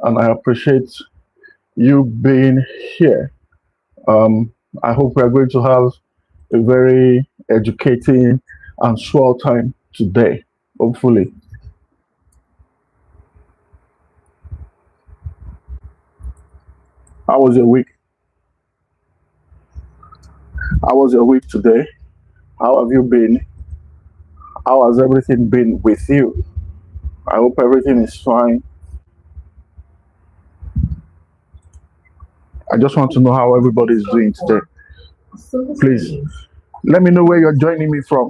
and I appreciate you being here. I hope we are going to have a very educating and swell time today, hopefully. How was your week? How was your week today? How have you been? How has everything been with you? I hope everything is fine. I just want to know how everybody is doing today. Please let me know where you're joining me from.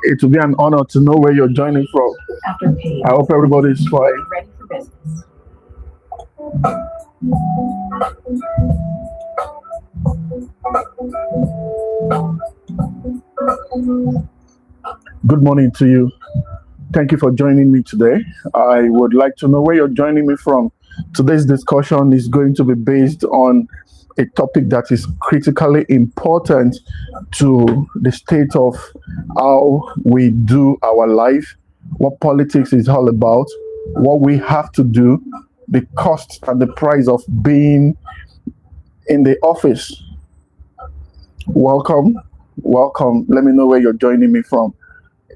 It will be an honor to know where you're joining from. I hope everybody is fine. Good morning to you. Thank you for joining me today. I would like to know where you're joining me from. Today's discussion is going to be based on a topic that is critically important to the state of how we do our life, what politics is all about, what we have to do, the cost and the price of being in the office. Welcome. Let me know where you're joining me from.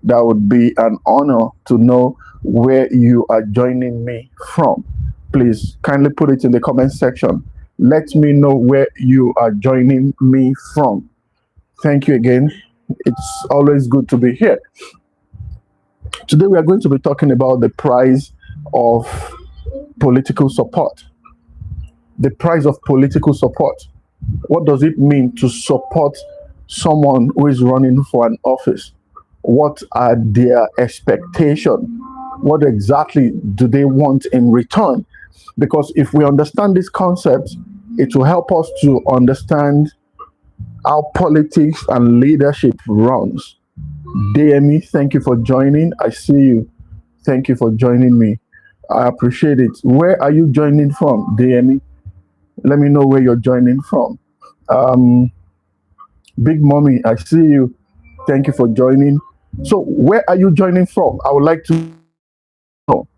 That would be an honor to know where you are joining me from. Please kindly put it in the comment section. Let me know where you are joining me from. Thank you again. It's always good to be here. Today we are going to be talking about the price of political support. The price of political support. What does it mean to support someone who is running for an office? What are their expectations? What exactly do they want in return? Because if we understand this concept, it will help us to understand how politics and leadership runs. DME, thank you for joining. I see you. Thank you for joining me. I appreciate it. Where are you joining from, DME? Let me know where you're joining from. Big Mommy, I see you. Thank you for joining. So where are you joining from? I would like to know.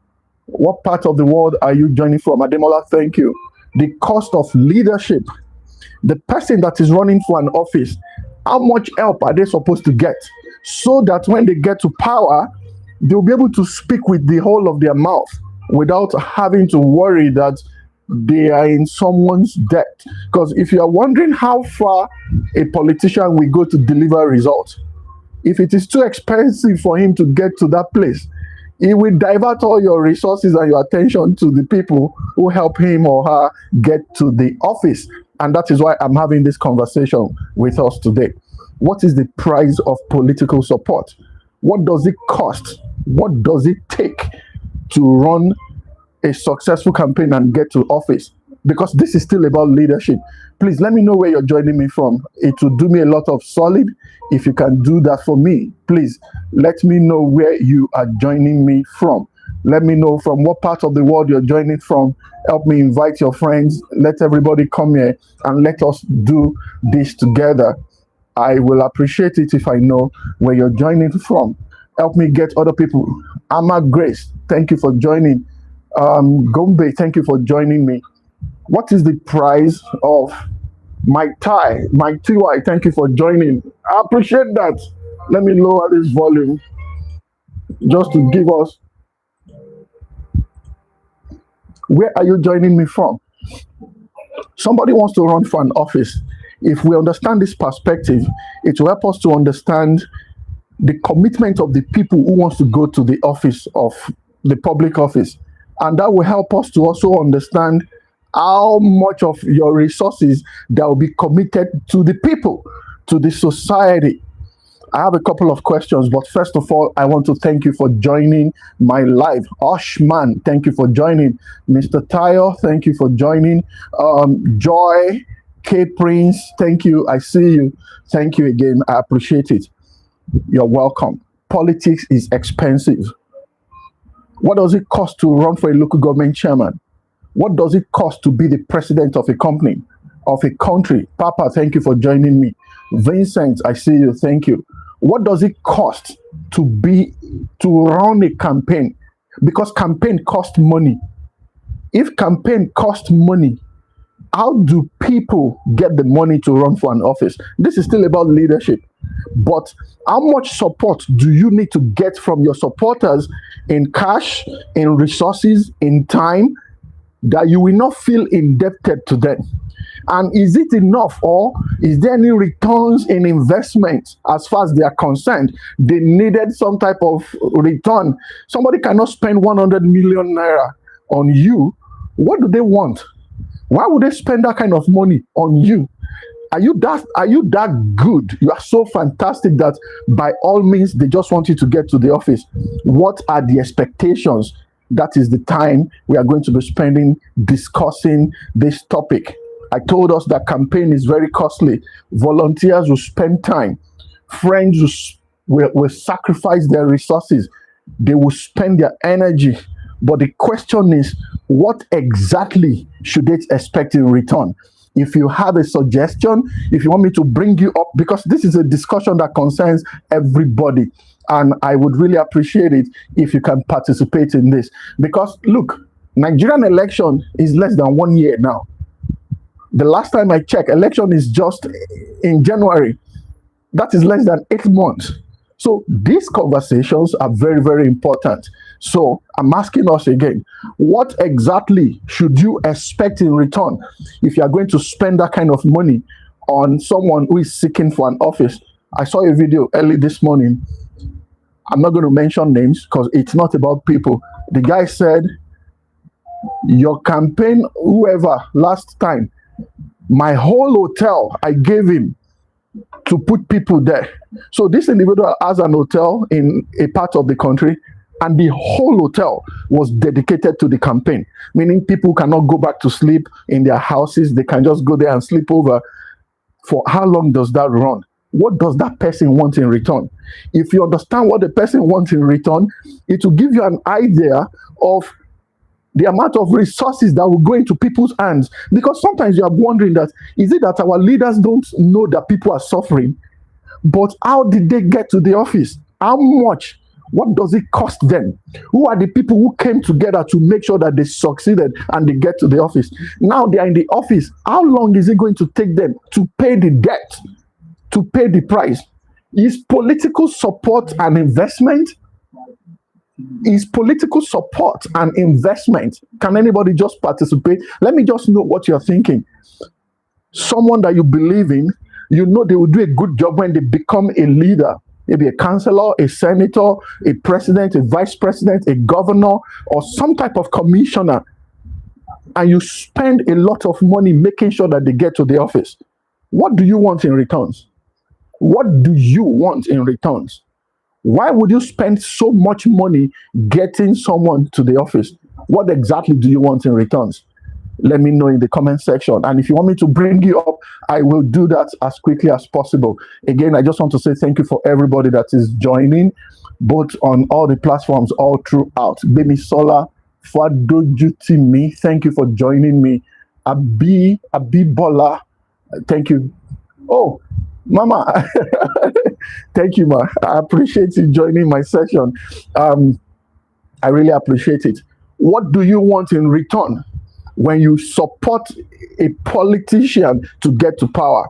What part of the world are you joining from? Ademola, thank you. The cost of leadership. The person that is running for an office, how much help are they supposed to get? So that when they get to power, they'll be able to speak with the whole of their mouth without having to worry that they are in someone's debt. Because if you are wondering how far a politician will go to deliver results, if it is too expensive for him to get to that place, he will divert all your resources and your attention to the people who help him or her get to the office. And that is why I'm having this conversation with us today. What is the price of political support? What does it cost? What does it take to run a successful campaign and get to office? Because this is still about leadership. Please let me know where you're joining me from. It will do me a lot of solid if you can do that for me. Please let me know where you are joining me from. Let me know from what part of the world you're joining from. Help me invite your friends. Let everybody come here and let us do this together. I will appreciate it if I know where you're joining from. Help me get other people. Ama Grace, thank you for joining. Gombe, thank you for joining me. What is the price of Mike Tai? Mike TY, thank you for joining. I appreciate that. Let me lower this volume just to give us. Where are you joining me from? Somebody wants to run for an office. If we understand this perspective, it will help us to understand the commitment of the people who wants to go to the office of the public office. And that will help us to also understand how much of your resources that will be committed to the people, to the society. I have a couple of questions, but first of all, I want to thank you for joining my live. Oshman, thank you for joining. Mr. Tayo, thank you for joining. Joy, K Prince, thank you. I see you. Thank you again. I appreciate it. You're welcome. Politics is expensive. What does it cost to run for a local government chairman? What does it cost to be the president of a company, of a country? Papa, thank you for joining me. Vincent, I see you. Thank you. What does it cost to run a campaign? Because campaign costs money. If campaign cost money, how do people get the money to run for an office? This is still about leadership. But how much support do you need to get from your supporters in cash, in resources, in time, that you will not feel indebted to them? And is it enough, or is there any returns in investment as far as they are concerned? They needed some type of return. Somebody cannot spend 100 million naira on you. What do they want? Why would they spend that kind of money on you? Are you that good? You are so fantastic that by all means they just want you to get to the office. What are the expectations? That is the time we are going to be spending discussing this topic. I told us that campaign is very costly. Volunteers will spend time. Friends will sacrifice their resources. They will spend their energy. But the question is, what exactly should they expect in return? If you have a suggestion, if you want me to bring you up, because this is a discussion that concerns everybody, and I would really appreciate it if you can participate in this. Because look, Nigerian election is less than 1 year now. The last time I checked, election is just in January. That is less than 8 months. So these conversations are very, very important. So I'm asking us again, what exactly should you expect in return if you are going to spend that kind of money on someone who is seeking for an office? I saw a video early this morning. I'm not going to mention names because it's not about people. The guy said, your campaign, whoever, last time, my whole hotel, I gave him to put people there. So this individual has an hotel in a part of the country, and the whole hotel was dedicated to the campaign, meaning people cannot go back to sleep in their houses. They can just go there and sleep over. For how long does that run? What does that person want in return? If you understand what the person wants in return, it will give you an idea of the amount of resources that will go into people's hands. Because sometimes you are wondering that, is it that our leaders don't know that people are suffering? But how did they get to the office? How much? What does it cost them? Who are the people who came together to make sure that they succeeded and they get to the office? Now they are in the office. How long is it going to take them to pay the debt, to pay the price? Is political support an investment? Is political support an investment? Can anybody just participate? Let me just know what you're thinking. Someone that you believe in, you know they will do a good job when they become a leader. Maybe a councillor, a senator, a president, a vice president, a governor, or some type of commissioner. And you spend a lot of money making sure that they get to the office. What do you want in returns? What do you want in returns? Why would you spend so much money getting someone to the office? What exactly do you want in returns? Let me know in the comment section. And if you want me to bring you up, I will do that as quickly as possible. Again, I just want to say thank you for everybody that is joining, both on all the platforms, all throughout. Bemi Sola, Fadojutimi, thank you for joining me. Abibola, thank you. Oh, Mama, thank you, Ma. I appreciate you joining my session. I really appreciate it. What do you want in return when you support a politician to get to power?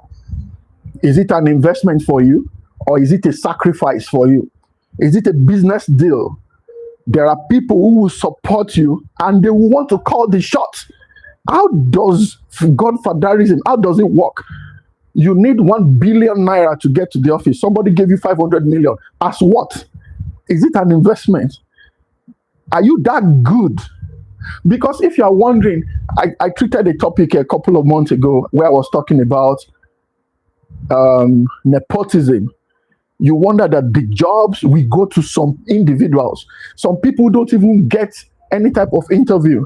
Is it an investment for you, or is it a sacrifice for you? Is it a business deal? There are people who will support you and they will want to call the shots. How does Godfatherism, how does it work? You need 1 billion naira to get to the office. Somebody gave you 500 million. As what? Is it an investment? Are you that good? Because if you are wondering, I treated a topic a couple of months ago where I was talking about nepotism. You wonder that the jobs we go to some individuals. Some people don't even get any type of interview.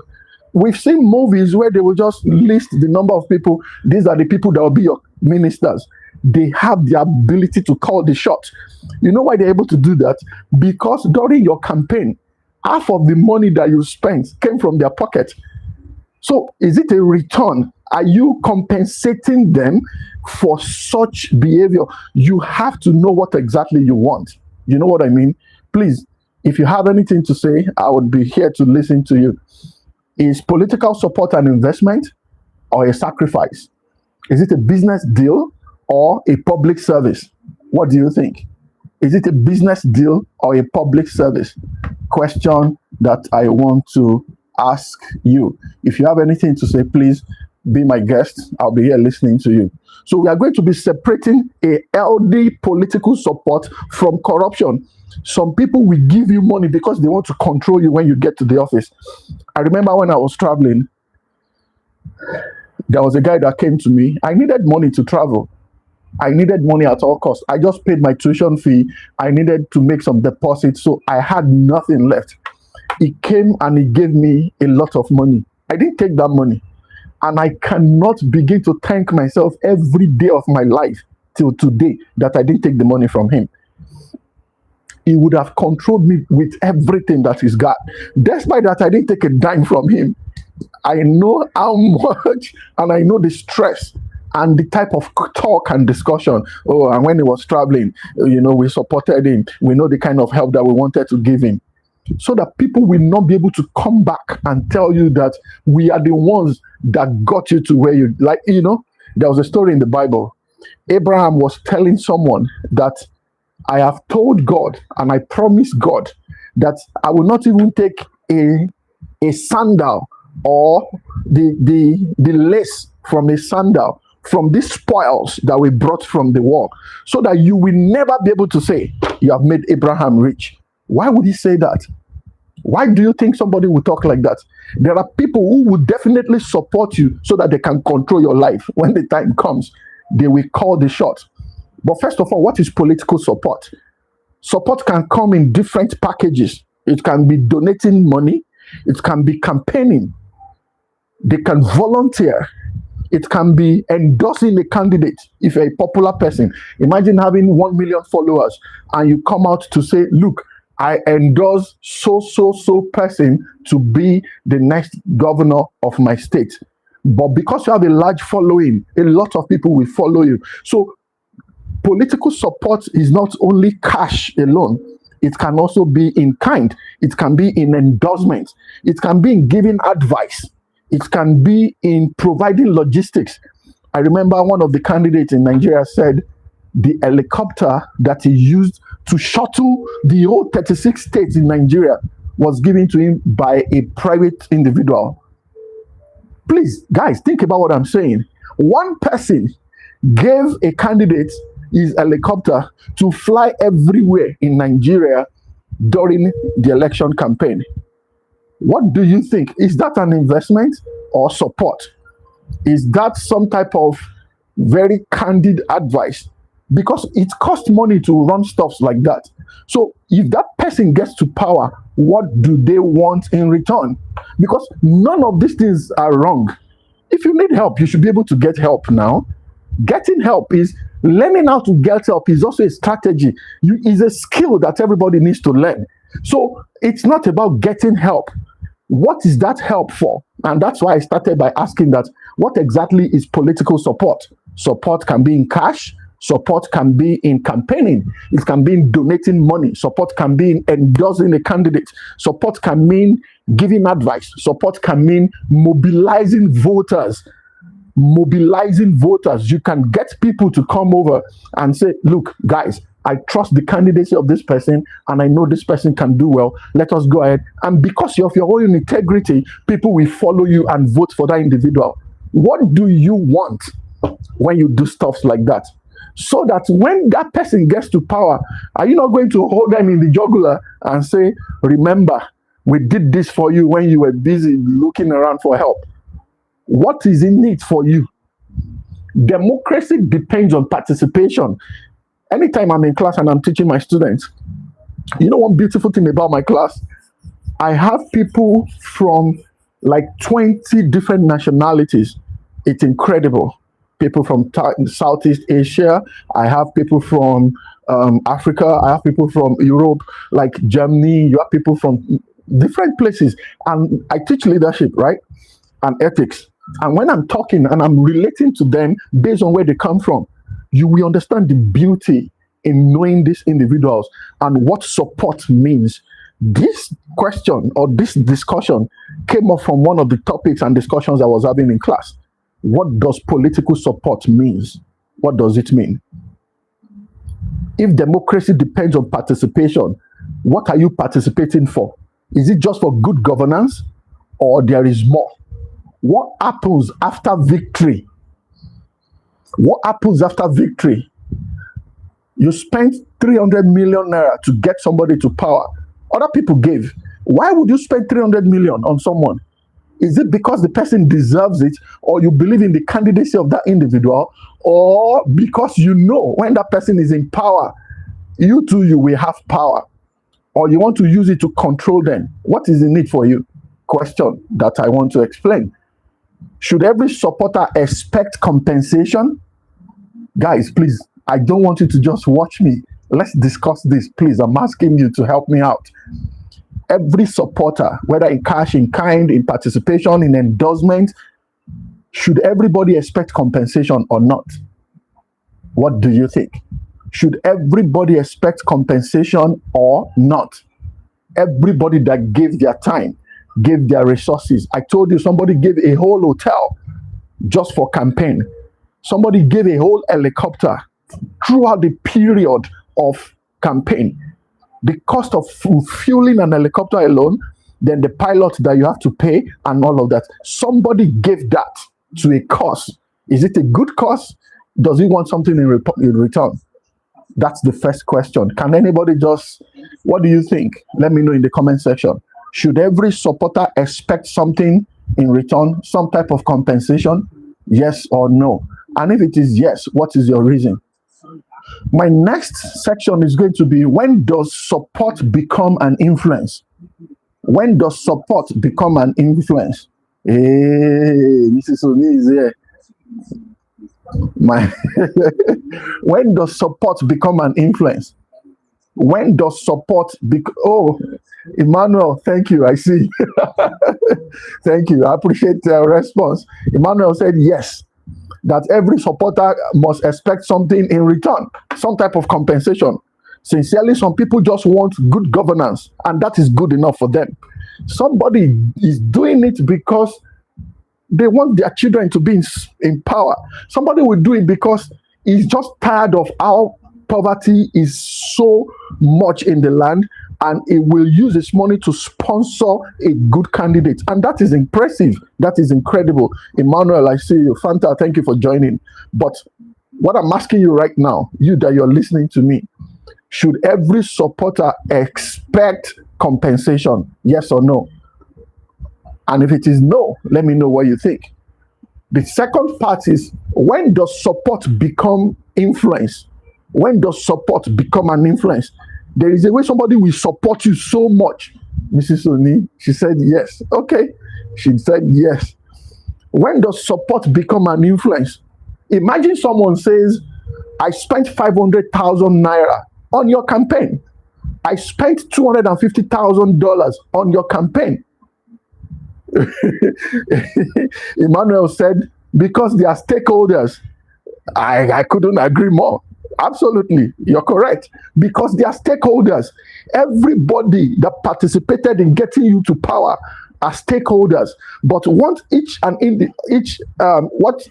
We've seen movies where they will just list the number of people. These are the people that will be your ministers. They have the ability to call the shots. You know why they're able to do that? Because during your campaign, half of the money that you spent came from their pocket. So is it a return? Are you compensating them for such behavior? You have to know what exactly you want. You know what I mean? Please, if you have anything to say, I would be here to listen to you. Is political support an investment or a sacrifice? Is it a business deal or a public service? What do you think? Is it a business deal or a public service? Question that I want to ask you. If you have anything to say, please be my guest. I'll be here listening to you. So we are going to be separating a healthy political support from corruption. Some people will give you money because they want to control you when you get to the office. I remember when I was traveling, there was a guy that came to me. I needed money to travel. I needed money at all costs. I just paid my tuition fee. I needed to make some deposits, so I had nothing left. He came and he gave me a lot of money. I didn't take that money. And I cannot begin to thank myself every day of my life till today that I didn't take the money from him. He would have controlled me with everything that he's got. Despite that, I didn't take a dime from him. I know how much, and I know the stress and the type of talk and discussion. Oh, and when he was traveling, we supported him. We know the kind of help that we wanted to give him. So that people will not be able to come back and tell you that we are the ones that got you to where you, there was a story in the Bible. Abraham was telling someone that I have told God and I promised God that I will not even take a sandal or the lace from a sandal from these spoils that we brought from the war, so that you will never be able to say you have made Abraham rich. Why would he say that? Why do you think somebody would talk like that? There are people who would definitely support you so that they can control your life. When the time comes, they will call the shot. But first of all, what is political support? Support can come in different packages. It can be donating money. It can be campaigning. They can volunteer. It can be endorsing a candidate if you're a popular person. Imagine having 1 million followers and you come out to say, look, I endorse so person to be the next governor of my state. But because you have a large following, a lot of people will follow you. So political support is not only cash alone. It can also be in kind. It can be in endorsement. It can be in giving advice. It can be in providing logistics. I remember one of the candidates in Nigeria said the helicopter that he used to shuttle the whole 36 states in Nigeria was given to him by a private individual. Please, guys, think about what I'm saying. One person gave a candidate his helicopter to fly everywhere in Nigeria during the election campaign. What do you think? Is that an investment or support? Is that some type of very candid advice? Because it costs money to run stuff like that. So if that person gets to power, what do they want in return? Because none of these things are wrong. If you need help, you should be able to get help now. Getting help is learning how to get help is also a strategy. Is a skill that everybody needs to learn. So it's not about getting help. What is that help for? And that's why I started by asking that, what exactly is political support? Support can be in cash. Support can be in campaigning. It can be in donating money. Support can be in endorsing a candidate. Support can mean giving advice. Support can mean mobilizing voters. You can get people to come over and say, look, guys, I trust the candidacy of this person and I know this person can do well. Let us go ahead. And because of your own integrity, people will follow you and vote for that individual. What do you want when you do stuff like that? So that when that person gets to power, are you not going to hold them in the jugular and say, remember, we did this for you when you were busy looking around for help? What is in it for you? Democracy depends on participation. Anytime I'm in class and I'm teaching my students, you know one beautiful thing about my class? I have people from like 20 different nationalities. It's incredible. People from Southeast Asia. I have people from Africa. I have people from Europe, like Germany. You have people from different places. And I teach leadership, right? And ethics. And when I'm talking and I'm relating to them based on where they come from, you will understand the beauty in knowing these individuals and what support means. This question or this discussion came up from one of the topics and discussions I was having in class. What does political support means? What does it mean? If democracy depends on participation, what are you participating for? Is it just for good governance, or there is more? What happens after victory? What happens after victory? You spent 300 million naira to get somebody to power. Other people gave. Why would you spend 300 million on someone? Is it because the person deserves it, or you believe in the candidacy of that individual, or because you know when that person is in power, you too, you will have power, or you want to use it to control them? What is in it for you? Question that I want to explain. Should every supporter expect compensation? Guys, please, I don't want you to just watch me. Let's discuss this, please. I'm asking you to help me out. Every supporter, whether in cash, in kind, in participation, in endorsement, should everybody expect compensation or not? What do you think? Should everybody expect compensation or not? Everybody that gave their time, gave their resources. I told you somebody gave a whole hotel just for campaign. Somebody gave a whole helicopter throughout the period of campaign. The cost of fueling an helicopter alone, then the pilot that you have to pay and all of that. Somebody gave that to a cause. Is it a good cause? Does he want something in return? That's the first question. Can anybody just, what do you think? Let me know in the comment section. Should every supporter expect something in return, some type of compensation? Yes or no? And if it is yes, what is your reason? My next section is going to be, when does support become an influence? When does support become an influence? Hey, Mrs. Oni is here. When does support become an influence? When does support oh, Emmanuel, thank you. I see. Thank you. I appreciate the response. Emmanuel said yes, that every supporter must expect something in return, some type of compensation. Sincerely, some people just want good governance, and that is good enough for them. Somebody is doing it because they want their children to be in power. Somebody will do it because he's just tired of how poverty is so much in the land, and it will use its money to sponsor a good candidate. And that is impressive. That is incredible. Emmanuel, I see you. Fanta, thank you for joining. But what I'm asking you right now, you that you're listening to me, should every supporter expect compensation? Yes or no? And if it is no, let me know what you think. The second part is, when does support become influence? When does support become an influence? There is a way somebody will support you so much. Mrs. Oni, she said yes. Okay, she said yes. When does support become an influence? Imagine someone says, I spent 500,000 naira on your campaign. I spent $250,000 on your campaign. Emmanuel said, because they are stakeholders. I couldn't agree more. Absolutely, you're correct. Because they are stakeholders. Everybody that participated in getting you to power are stakeholders. But what what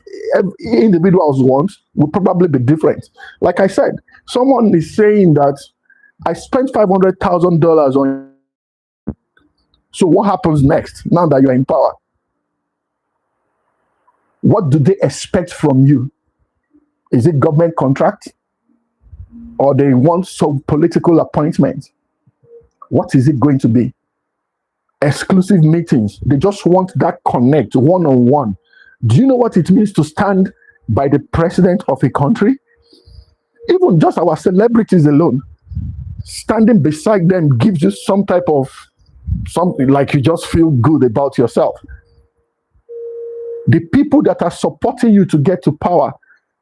individuals want will probably be different. Like I said, someone is saying that I spent $500,000 on. So what happens next now that you're in power? What do they expect from you? Is it government contract? Or they want some political appointment? What is it going to be? Exclusive meetings. They just want that connect, one-on-one. Do you know what it means to stand by the president of a country? Even just our celebrities alone, standing beside them gives you some type of something, like you just feel good about yourself. The people that are supporting you to get to power,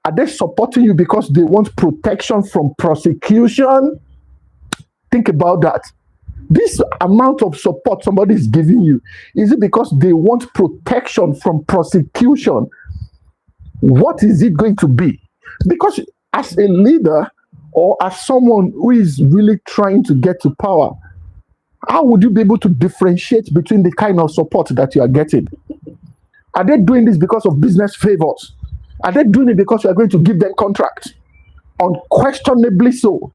are they supporting you because they want protection from prosecution? Think about that. This amount of support somebody is giving you, is it because they want protection from prosecution? What is it going to be? Because as a leader or as someone who is really trying to get to power, How would you be able to differentiate between the kind of support that you are getting? Are they doing this because of business favors? Are they doing it because you are going to give them contracts? Unquestionably so.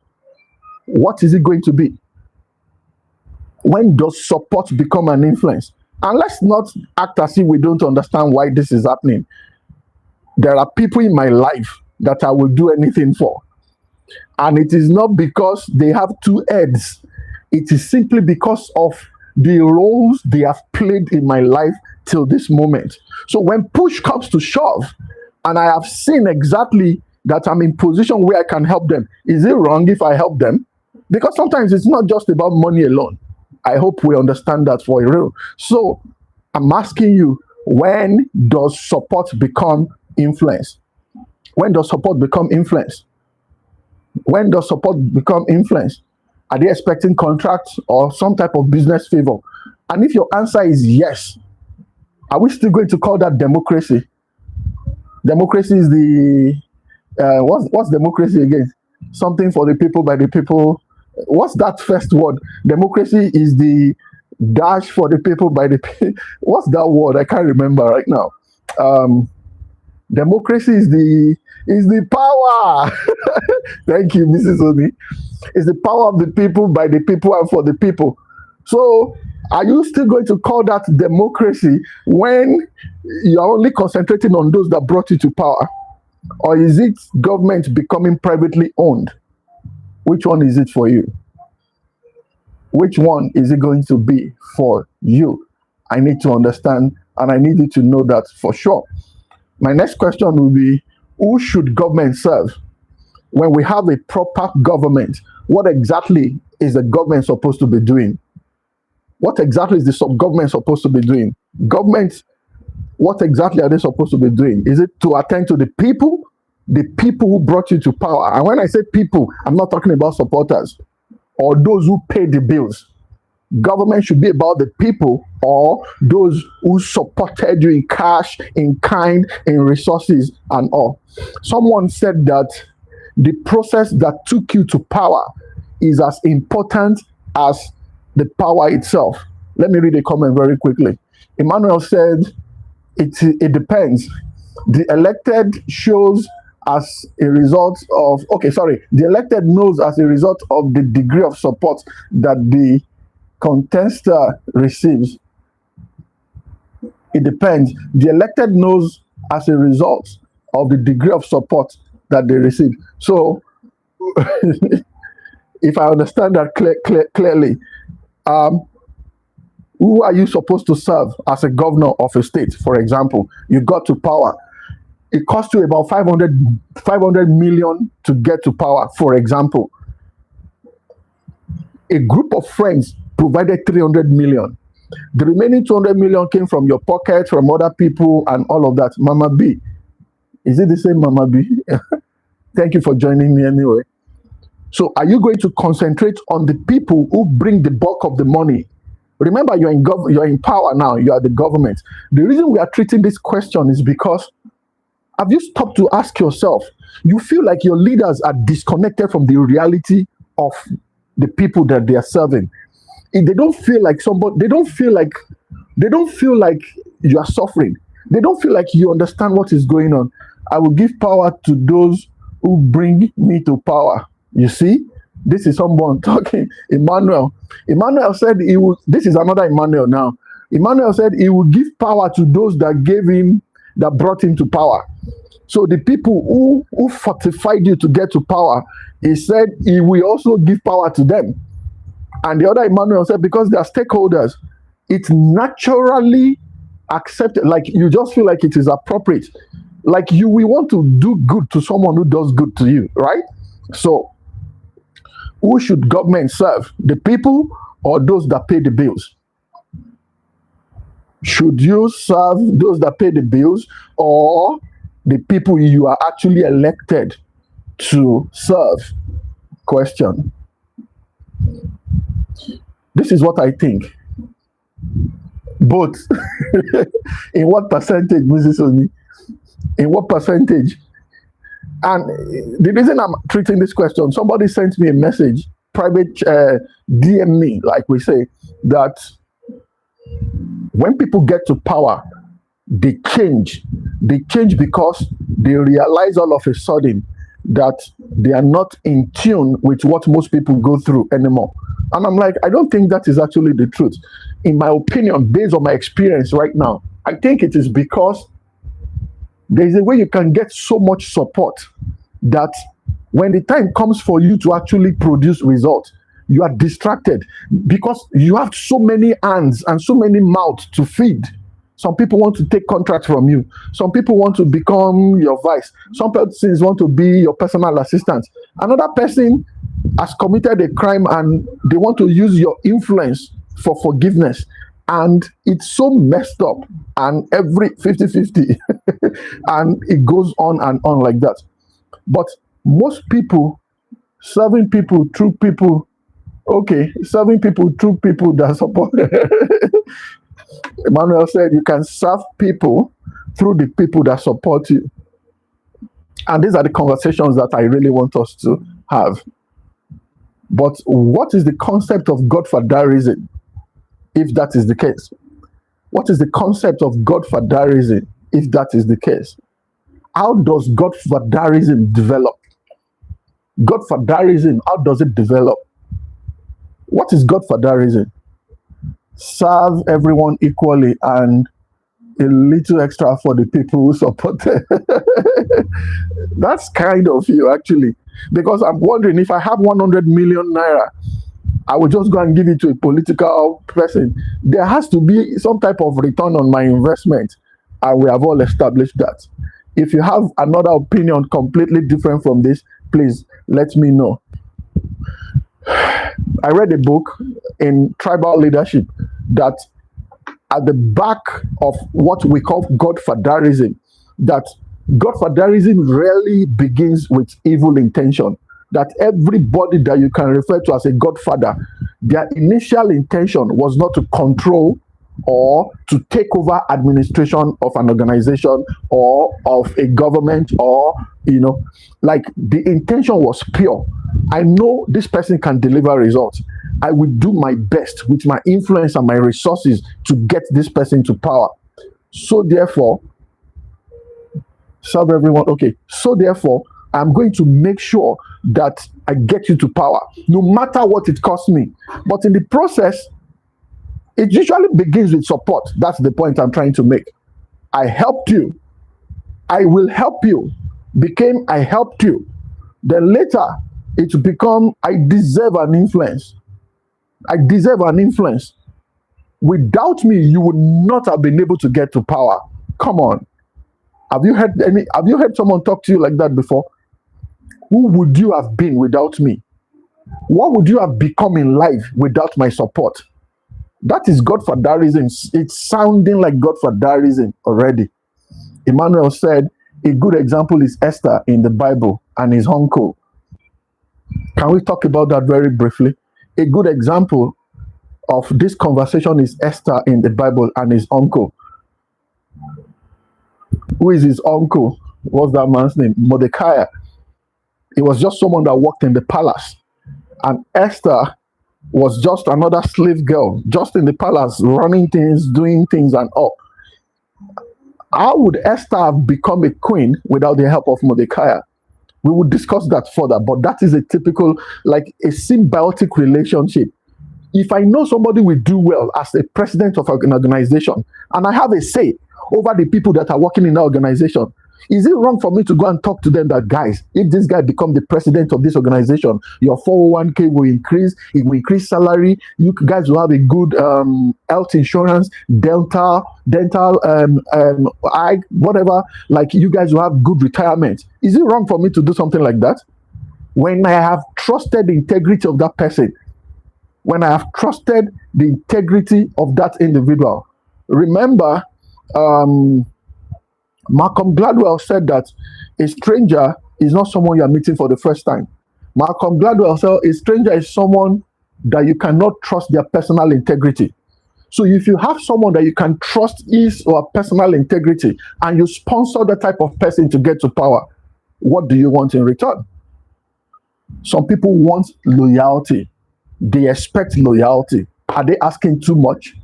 What is it going to be? When does support become an influence? And let's not act as if we don't understand why this is happening. There are people in my life that I will do anything for. And it is not because they have two heads. It is simply because of the roles they have played in my life till this moment. So when push comes to shove, and I have seen exactly that I'm in position where I can help them, is it wrong if I help them? Because sometimes it's not just about money alone. I hope we understand that for real. So I'm asking you, when does support become influence? When does support become influence? When does support become influence? Are they expecting contracts or some type of business favor? And if your answer is yes, are we still going to call that democracy? Democracy is the what's democracy again? Something for the people by the people. What's that first word? Democracy is the dash for the people by the people. What's that word? I can't remember right now. Democracy is the power. Thank you, Mrs. Oni. It's the power of the people by the people and for the people. So are you still going to call that democracy when you're only concentrating on those that brought you to power? Or is it government becoming privately owned? Which one is it for you? Which one is it going to be for you? I need to understand, and I need you to know that for sure. My next question will be, who should government serve? When we have a proper government, what exactly is the government supposed to be doing? What exactly is the government supposed to be doing? Government, what exactly are they supposed to be doing? Is it to attend to the people who brought you to power? And when I say people, I'm not talking about supporters or those who pay the bills. Government should be about the people or those who supported you in cash, in kind, in resources, and all. Someone said that the process that took you to power is as important as the power itself. Let me read a comment very quickly. Emmanuel said, it depends. The elected shows as a result of, the elected knows as a result of the degree of support that the contester receives. It depends. The elected knows as a result of the degree of support that they receive. So, if I understand that clearly, who are you supposed to serve as a governor of a state? For example, you got to power. It costs you about 500 million to get to power, for example. A group of friends provided 300 million. The remaining 200 million came from your pocket, from other people, and all of that. Mama B. Is it the same Mama B? Thank you for joining me anyway. So are you going to concentrate on the people who bring the bulk of the money? Remember, you're in power now. You are the government. The reason we are treating this question is because, have you stopped to ask yourself, you feel like your leaders are disconnected from the reality of the people that they are serving? If they don't feel like they don't feel like you are suffering. They don't feel like you understand what is going on. I will give power to those who bring me to power. You see, this is someone talking. Emmanuel said he will. This is another Emmanuel now. Emmanuel said he will give power to those that brought him to power. So the people who fortified you to get to power, he said he will also give power to them. And the other Emmanuel said, because they are stakeholders, it's naturally accepted. Like, you just feel like it is appropriate. Like, you will want to do good to someone who does good to you, right? So, who should government serve? The people or those that pay the bills? Should you serve those that pay the bills or the people you are actually elected to serve? Question. This is what I think. Both. In what percentage, Mrs. Oni? In what percentage? And the reason I'm treating this question, somebody sent me a message, private DM me, like we say, that when people get to power, they change. They change because they realize all of a sudden that they are not in tune with what most people go through anymore. And I'm like, I don't think that is actually the truth. In my opinion, based on my experience right now, I think it is because there's a way you can get so much support that when the time comes for you to actually produce results, you are distracted because you have so many hands and so many mouths to feed. Some people want to take contracts from you. Some people want to become your vice. Some persons want to be your personal assistant. Another person has committed a crime and they want to use your influence for forgiveness. And it's so messed up, and every 50-50 and it goes on and on like that. But most people, serving people through people, serving people through people that support. Emmanuel said you can serve people through the people that support you. And these are the conversations that I really want us to have. But what is the concept of Godfatherism, if that is the case? What is the concept of Godfatherism, if that is the case? How does Godfatherism develop? Godfatherism, how does it develop? What is Godfatherism? Serve everyone equally and a little extra for the people who support it. That's kind of you, actually. Because I'm wondering, if I have 100 million naira, I will just go and give it to a political person. There has to be some type of return on my investment, and we have all established that. If you have another opinion completely different from this, please let me know. I read a book in tribal leadership that at the back of what we call Godfatherism, that Godfatherism rarely begins with evil intention. That everybody that you can refer to as a godfather, their initial intention was not to control or to take over administration of an organization or of a government, or like the intention was pure. I know this person can deliver results. I will do my best with my influence and my resources to get this person to power. So therefore, serve everyone. Okay. So therefore, I'm going to make sure that I get you to power, no matter what it costs me. But in the process, it usually begins with support. That's the point I'm trying to make. I helped you. I will help you. Became I helped you. Then later, it become I deserve an influence. I deserve an influence. Without me, you would not have been able to get to power. Come on. Have you heard someone talk to you like that before? Who would you have been without me? What would you have become in life without my support? That is Godfatherism. It's sounding like Godfatherism already. Emmanuel said a good example is Esther in the Bible and his uncle. Can we talk about that very briefly? A good example of this conversation is Esther in the Bible and his uncle. Who is his uncle? What's that man's name? Mordecai. He was just someone that worked in the palace. And Esther was just another slave girl, just in the palace, running things, doing things and all. How would Esther have become a queen without the help of Mordecai? We will discuss that further, but that is a typical, like a symbiotic relationship. If I know somebody will do well as a president of an organization, and I have a say over the people that are working in that organization, is it wrong for me to go and talk to them that, guys, if this guy become the president of this organization, your 401k will increase, it will increase salary, you guys will have a good health insurance, dental, whatever, like you guys will have good retirement. Is it wrong for me to do something like that? When I have trusted the integrity of that person, when I have trusted the integrity of that individual. Remember, Malcolm Gladwell said that a stranger is not someone you are meeting for the first time. Malcolm Gladwell said a stranger is someone that you cannot trust their personal integrity. So if you have someone that you can trust his or her personal integrity and you sponsor that type of person to get to power, what do you want in return? Some people want loyalty. They expect loyalty. Are they asking too much?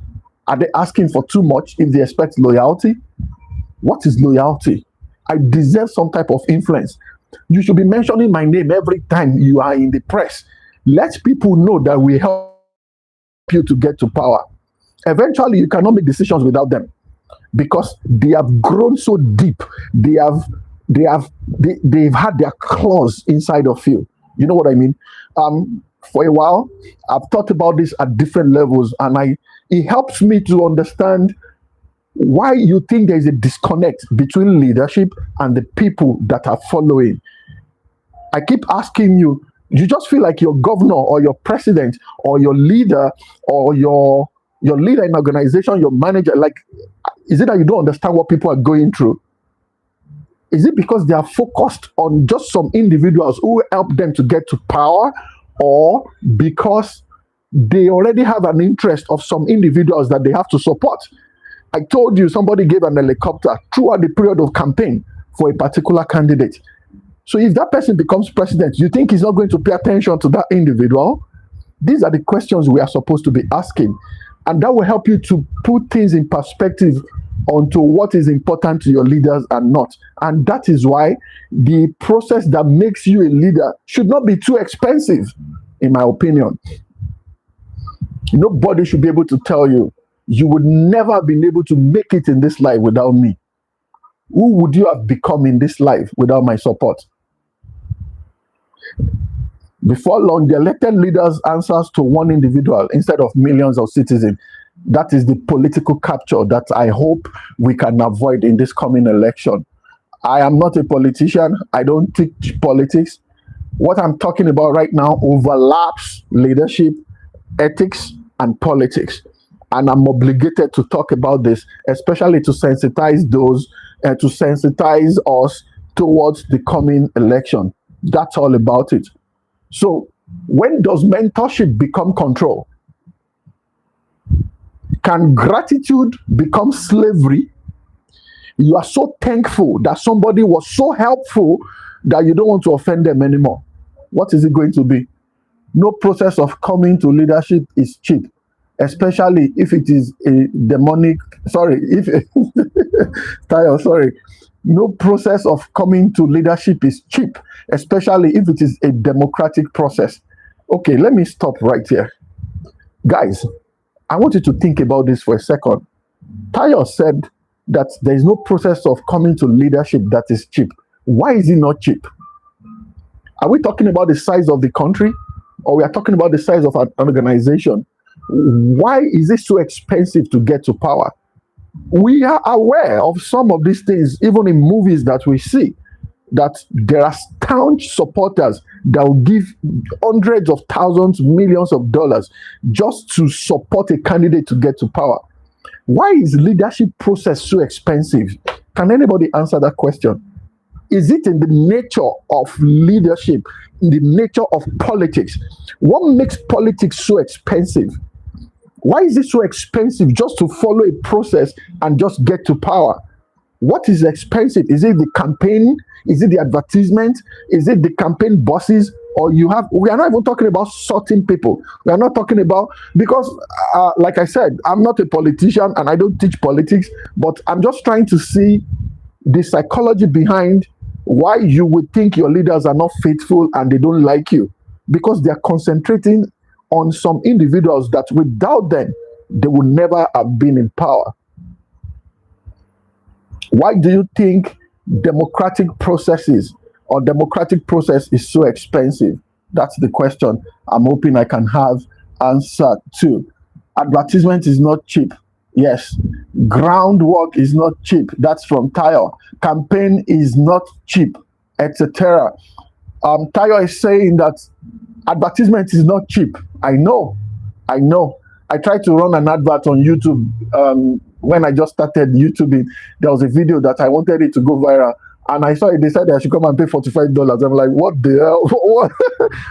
Are they asking for too much if they expect loyalty? What is loyalty? I deserve some type of influence. You should be mentioning my name every time you are in the press. Let people know that we help you to get to power. Eventually, you cannot make decisions without them because they have grown so deep. They've had their claws inside of you. You know what I mean? For a while, I've thought about this at different levels, and it helps me to understand why you think there is a disconnect between leadership and the people that are following. I keep asking you, you just feel like your governor or your president or your leader or your leader in organization, your manager, like, is it that you don't understand what people are going through? Is it because they are focused on just some individuals who help them to get to power, or because they already have an interest of some individuals that they have to support? I told you somebody gave an helicopter throughout the period of campaign for a particular candidate. So if that person becomes president, you think he's not going to pay attention to that individual? These are the questions we are supposed to be asking. And that will help you to put things in perspective onto what is important to your leaders and not. And that is why the process that makes you a leader should not be too expensive, in my opinion. Nobody should be able to tell you, you would never have been able to make it in this life without me. Who would you have become in this life without my support? Before long, the elected leaders answers to one individual instead of millions of citizens. That is the political capture that I hope we can avoid in this coming election. I am not a politician. I don't teach politics. What I'm talking about right now overlaps leadership, ethics, and politics. And I'm obligated to talk about this, especially to sensitize those, to sensitize us towards the coming election. That's all about it. So, when does mentorship become control? Can gratitude become slavery? You are so thankful that somebody was so helpful that you don't want to offend them anymore. What is it going to be? No process of coming to leadership is cheap, especially if it is a demonic, Tayo, sorry. No process of coming to leadership is cheap, especially if it is a democratic process. Okay, let me stop right here. Guys, I want you to think about this for a second. Tayo said that there is no process of coming to leadership that is cheap. Why is it not cheap? Are we talking about the size of the country, or we are talking about the size of an organization? Why is it so expensive to get to power? We are aware of some of these things, even in movies that we see, that there are staunch supporters that will give hundreds of thousands, millions of dollars just to support a candidate to get to power. Why is leadership process so expensive? Can anybody answer that question? Is it in the nature of leadership, in the nature of politics? What makes politics so expensive? Why is it so expensive just to follow a process and just get to power? What is expensive? Is it the campaign? Is it the advertisement? Is it the campaign bosses? Or we are not even talking about sorting people. We are not talking about, because like I said, I'm not a politician and I don't teach politics, but I'm just trying to see the psychology behind why you would think your leaders are not faithful and they don't like you, because they are concentrating on some individuals that without them, they would never have been in power. Why do you think democratic process is so expensive? That's the question I'm hoping I can have answered to. Advertisement is not cheap. Yes. Groundwork is not cheap. That's from Tayo. Campaign is not cheap, etc. Tayo is saying that advertisement is not cheap. I know. I tried to run an advert on YouTube when I just started YouTubing. There was a video that I wanted it to go viral, and I saw it. They said I should come and pay $45. I'm like, what the hell? What?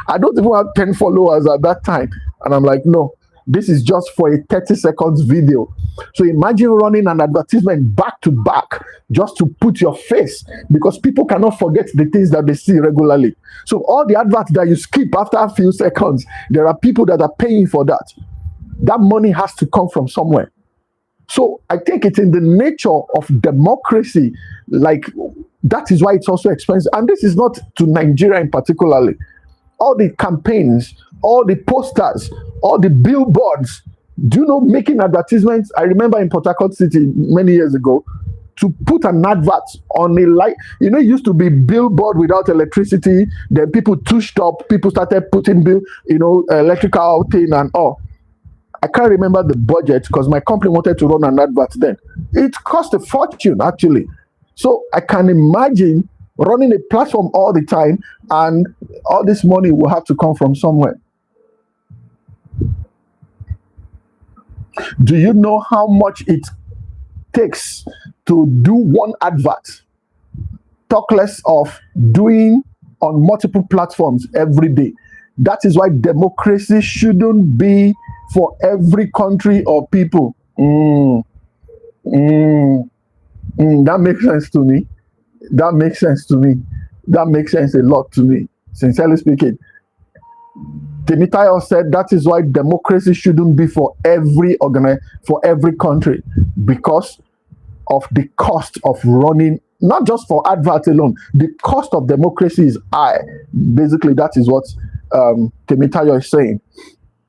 I don't even have 10 followers at that time, and I'm like, no, this is just for a 30 seconds video. So imagine running an advertisement back to back just to put your face, because people cannot forget the things that they see regularly. So all the adverts that you skip after a few seconds, there are people that are paying for that. That money has to come from somewhere. So I think it's in the nature of democracy. Like, that is why it's also expensive. And this is not to Nigeria in particularly. All the campaigns, all the posters, all the billboards. Do you know, making advertisements? I remember in Port Harcourt City many years ago, to put an advert on a light. You know, it used to be billboard without electricity. Then people touched up. People started putting electrical thing and all. I can't remember the budget because my company wanted to run an advert then. It cost a fortune, actually. So I can imagine running a platform all the time, and all this money will have to come from somewhere. Do you know how much it takes to do one advert? Talk less of doing on multiple platforms every day. That is why democracy shouldn't be for every country or people. That makes sense to me. That makes sense to me. That makes sense a lot to me, sincerely speaking. Temitayo said that is why democracy shouldn't be for every for every country, because of the cost of running, not just for advert alone. The cost of democracy is high. Basically, that is what Temitayo is saying.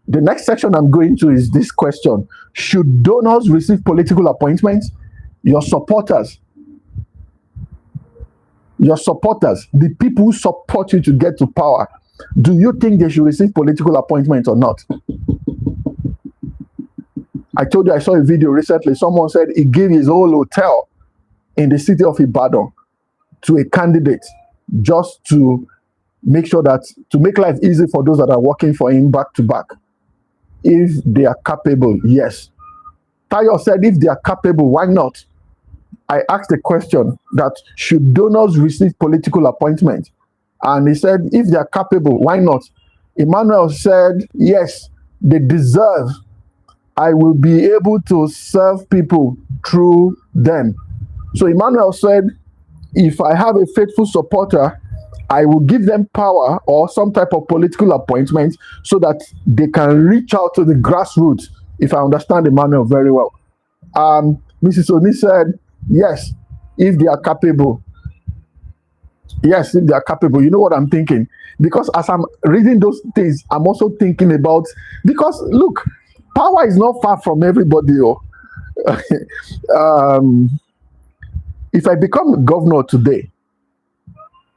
The next section I'm going to is this question: should donors receive political appointments? Your supporters, the people who support you to get to power, do you think they should receive political appointments or not? I told you I saw a video recently. Someone said he gave his whole hotel in the city of Ibadan to a candidate just to make sure that, to make life easy for those that are working for him back to back. If they are capable, yes. Tayo said if they are capable, why not? I asked the question that should donors receive political appointment? And he said if they are capable, why not? Emmanuel said yes, they deserve. I will be able to serve people through them. So Emmanuel said, if I have a faithful supporter, I will give them power or some type of political appointment so that they can reach out to the grassroots, if I understand Emmanuel very well. Mrs. Oni said, yes, if they are capable. Yes, if they are capable. You know what I'm thinking? Because as I'm reading those things, I'm also thinking about, because look, power is not far from everybody. If I become governor today,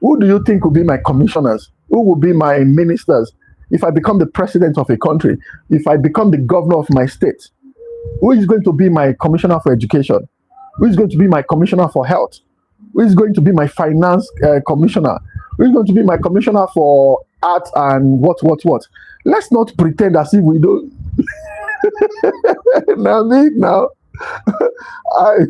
who do you think will be my commissioners? Who will be my ministers? If I become the president of a country, if I become the governor of my state, who is going to be my commissioner for education? Who is going to be my commissioner for health? Who is going to be my finance commissioner? Who is going to be my commissioner for art and what? Let's not pretend as if we don't. Now, I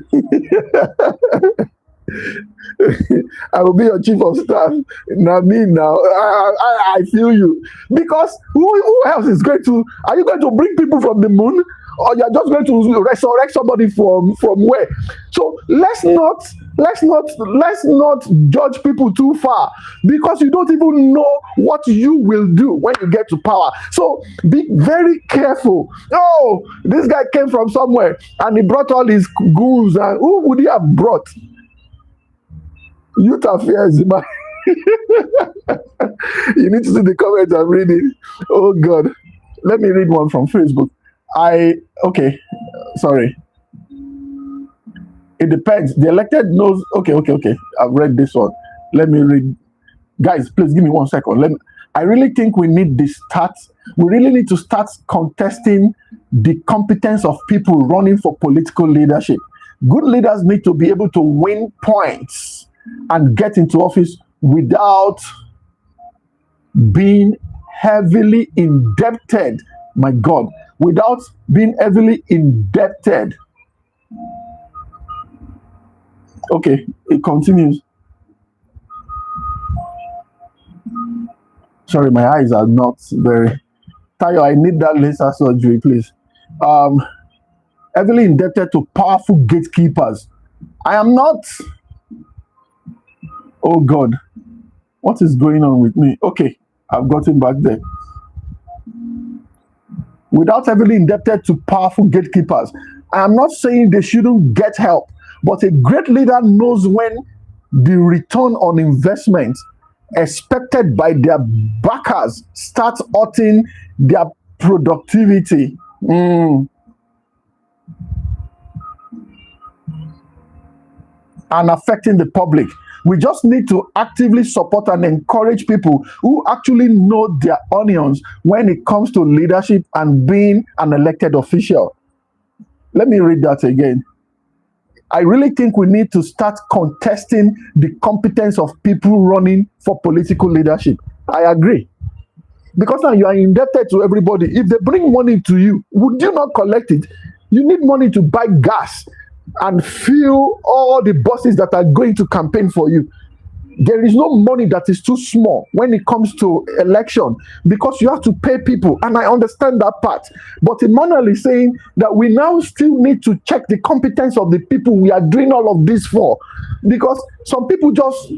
I will be your chief of staff. Now, I feel you. Because who else is going to? Are you going to bring people from the moon, or you're just going to resurrect somebody from where? So let's not judge people too far, because you don't even know what you will do when you get to power. So be very careful. Oh, this guy came from somewhere and he brought all his goons, and who would he have brought? Youth affairs, man. You need to see the comments I'm reading. Oh God, let me read one from Facebook. Okay, sorry. It depends. The elected knows. Okay. I've read this one. Let me read. Guys, please give me 1 second. I really think we need we really need to start contesting the competence of people running for political leadership. Good leaders need to be able to win points and get into office without being heavily indebted. My God, without being heavily indebted. Okay, it continues. Sorry, my eyes are not very. Tayo, I need that laser surgery, please. Heavily indebted to powerful gatekeepers. I am not. Oh God, what is going on with me? Okay, I've gotten back there. without heavily indebted to powerful gatekeepers. I am not saying they shouldn't get help, but a great leader knows when the return on investment expected by their backers starts hurting their productivity. And affecting the public. We just need to actively support and encourage people who actually know their onions when it comes to leadership and being an elected official. Let me read that again. I really think we need to start contesting the competence of people running for political leadership. I agree. Because now you are indebted to everybody. If they bring money to you, would you not collect it? You need money to buy gas and fuel all the buses that are going to campaign for you. There is no money that is too small when it comes to election, because you have to pay people, and I understand that part. But Emmanuel is saying that we now still need to check the competence of the people we are doing all of this for, because some people just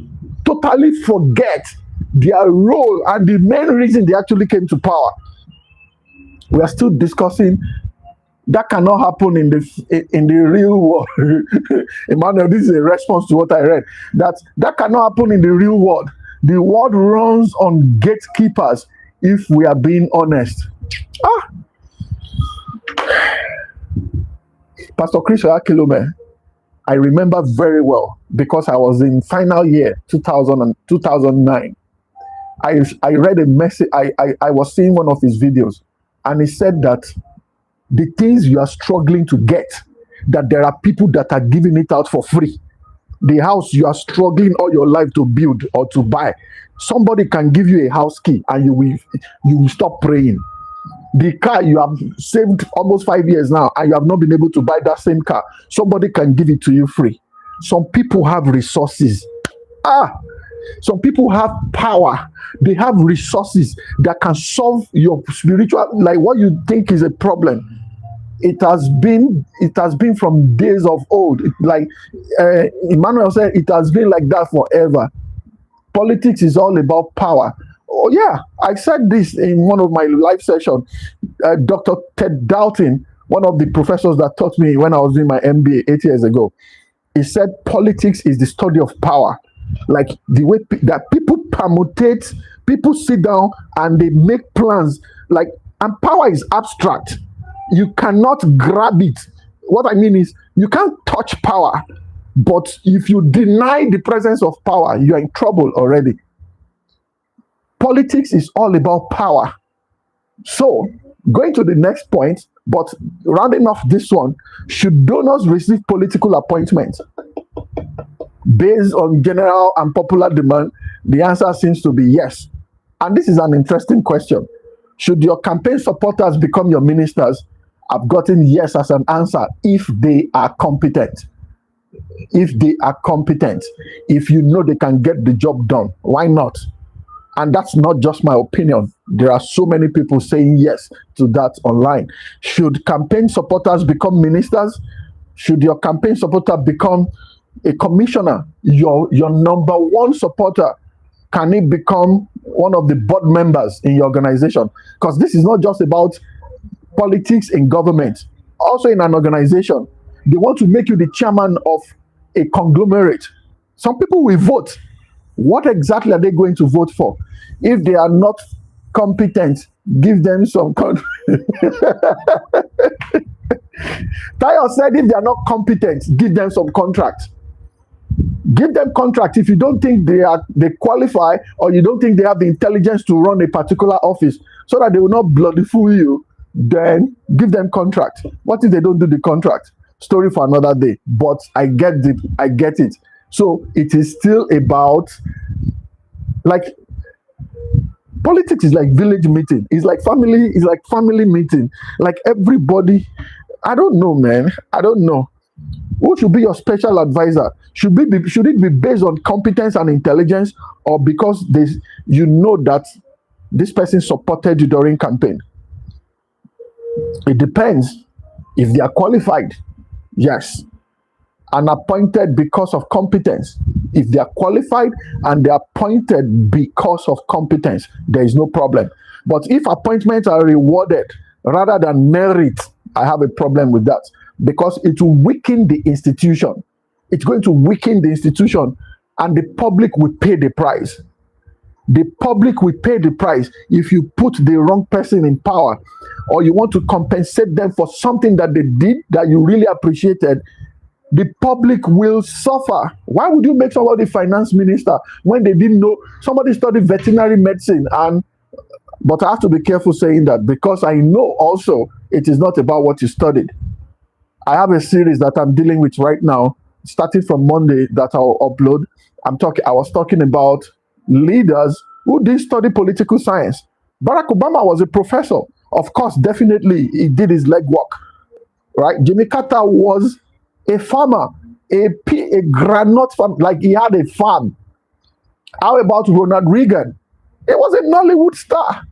totally forget their role and the main reason they actually came to power. We are still discussing. That cannot happen in the real world. Emmanuel, this is a response to what I read. That cannot happen in the real world. The world runs on gatekeepers, if we are being honest. Pastor Chris Oyakilome, I remember very well because I was in final year 2000 and 2009. I read a message. I was seeing one of his videos, and he said that the things you are struggling to get, that there are people that are giving it out for free. The house you are struggling all your life to build or to buy, somebody can give you a house key and you will stop praying. The car you have saved almost 5 years now and you have not been able to buy that same car, somebody can give it to you free. Some people have resources. Some people have power. They have resources that can solve your spiritual, like what you think is a problem. It has been from days of old. Like Emmanuel said, it has been like that forever. Politics is all about power. Oh yeah, I said this in one of my live sessions. Dr. Ted Dalton, one of the professors that taught me when I was doing my MBA 8 years ago, he said politics is the study of power. Like the way that people permutate, people sit down and they make plans. And power is abstract. You cannot grab it. What I mean is, you can't touch power. But if you deny the presence of power, you are in trouble already. Politics is all about power. So, going to the next point, but rounding off this one, should donors receive political appointments? Based on general and popular demand, the answer seems to be yes. And this is an interesting question. Should your campaign supporters become your ministers? I've gotten yes as an answer if they are competent. If they are competent, if you know they can get the job done, why not? And that's not just my opinion. There are so many people saying yes to that online. Should campaign supporters become ministers? Should your campaign supporter become a commissioner? Your number one supporter, can it become one of the board members in your organization? Because this is not just about politics in government. Also in an organization, they want to make you the chairman of a conglomerate. Some people will vote. What exactly are they going to vote for? If they are not competent, give them some Tayo said if they are not competent, give them some contract. Give them contract. If you don't think they qualify, or you don't think they have the intelligence to run a particular office, so that they will not bloody fool you, then give them contract. What if they don't do the contract? Story for another day. But I get it. So it is still about, like, politics is like village meeting. It's like family meeting. Like everybody, I don't know, man. I don't know. Who should be your special advisor? Should it be based on competence and intelligence, or because you know that this person supported you during campaign? It depends. If they are qualified, yes. And appointed because of competence. If they are qualified and they are appointed because of competence, there is no problem. But if appointments are rewarded rather than merit. I have a problem with that because it will weaken the institution. It's going to weaken the institution, and the public will pay the price. The public will pay the price if you put the wrong person in power, or you want to compensate them for something that they did that you really appreciated. The public will suffer. Why would you make somebody finance minister when they didn't know? Somebody studied veterinary medicine, but I have to be careful saying that because I know also it is not about what you studied. I have a series that I'm dealing with right now, starting from Monday, that I'll upload. I was talking about leaders who did study political science. Barack Obama was a professor. Of course, definitely he did his legwork, right? Jimmy Carter was a farmer, a granite farm, like he had a farm. How about Ronald Reagan? He was a Nollywood star.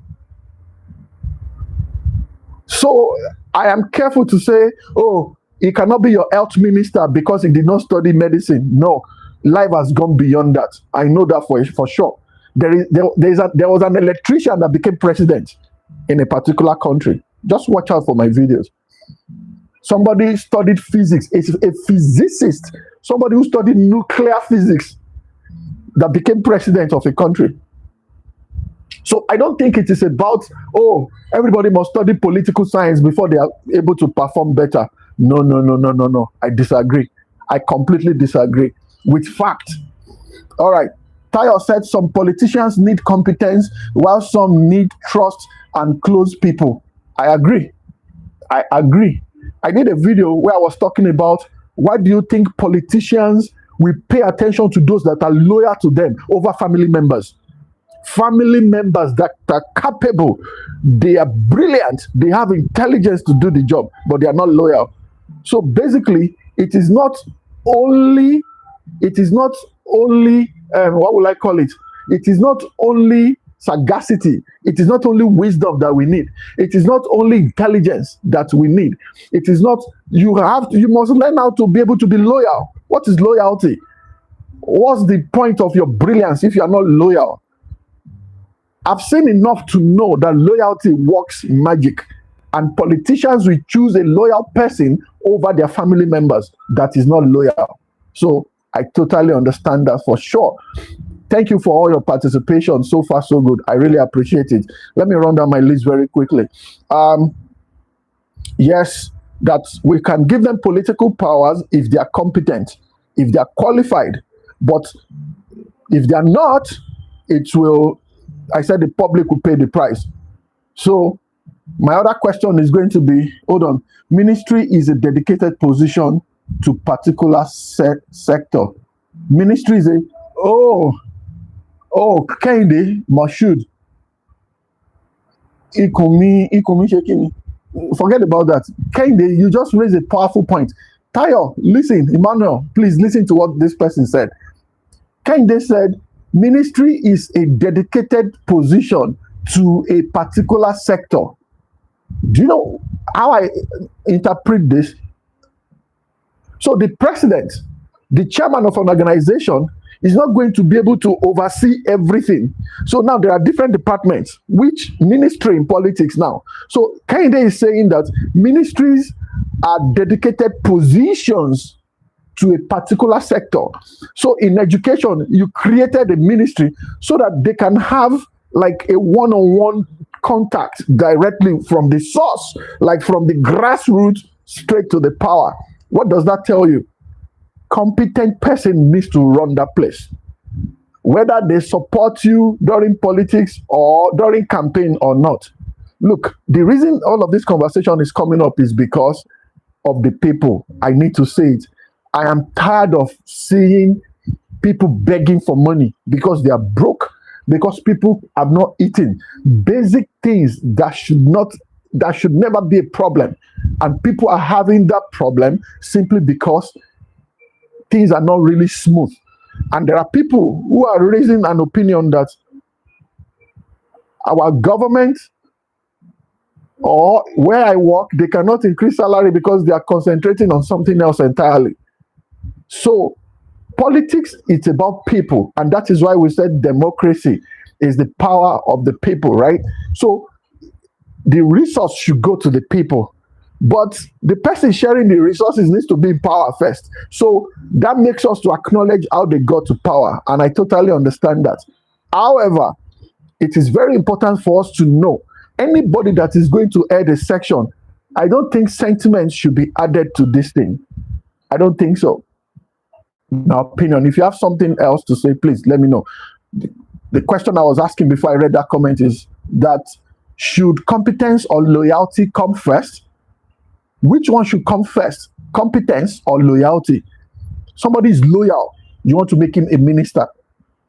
So I am careful to say, oh, he cannot be your health minister because he did not study medicine. No, life has gone beyond that. I know that for sure. There was an electrician that became president in a particular country. Just watch out for my videos. Somebody studied physics. It's a physicist, somebody who studied nuclear physics, that became president of a country. So I don't think it is about, oh, everybody must study political science before they are able to perform better. No. I disagree. I completely disagree with fact. All right. Tayo said some politicians need competence while some need trust and close people. I agree. I did a video where I was talking about why do you think politicians will pay attention to those that are loyal to them over family members? Family members that are capable, they are brilliant, they have intelligence to do the job, but they are not loyal. So basically, it is not only what will I call it? It is not only sagacity. It is not only wisdom that we need. It is not only intelligence that we need. It is not, you must learn how to be able to be loyal. What is loyalty? What's the point of your brilliance if you are not loyal? I've seen enough to know that loyalty works magic, and politicians will choose a loyal person over their family members that is not loyal. So I totally understand that for sure. Thank you for all your participation. So far, so good. I really appreciate it. Let me run down my list very quickly. Yes, that we can give them political powers if they are competent, if they are qualified. But if they are not, I said the public will pay the price. So my other question is going to be, hold on, ministry is a dedicated position to particular sector. Ministry is Kende Mashud. Forget about that. Kende, you just raised a powerful point. Tayo, listen, Emmanuel, please listen to what this person said. Kende said, ministry is a dedicated position to a particular sector. Do you know how I interpret this? So the president, the chairman of an organization, is not going to be able to oversee everything. So now there are different departments, which ministry in politics now. So Kende is saying that ministries are dedicated positions to a particular sector. So in education, you created a ministry so that they can have like a one-on-one contact directly from the source, like from the grassroots straight to the power. What does that tell you? Competent person needs to run that place. Whether they support you during politics or during campaign or not. Look, the reason all of this conversation is coming up is because of the people. I need to say it. I am tired of seeing people begging for money because they are broke, because people have not eaten. Basic things that should never be a problem. And people are having that problem simply because things are not really smooth. And there are people who are raising an opinion that our government or where I work, they cannot increase salary because they are concentrating on something else entirely. So politics, it's about people. And that is why we said democracy is the power of the people, right? So the resource should go to the people, but the person sharing the resources needs to be in power first. So that makes us to acknowledge how they got to power, and I totally understand that. However, it is very important for us to know anybody that is going to add a section. I don't think sentiments should be added to this thing. I don't think so. My opinion. If you have something else to say, please let me know. The question I was asking before I read that comment is that should competence or loyalty come first? Which one should come first? Competence or loyalty? Somebody is loyal. You want to make him a minister.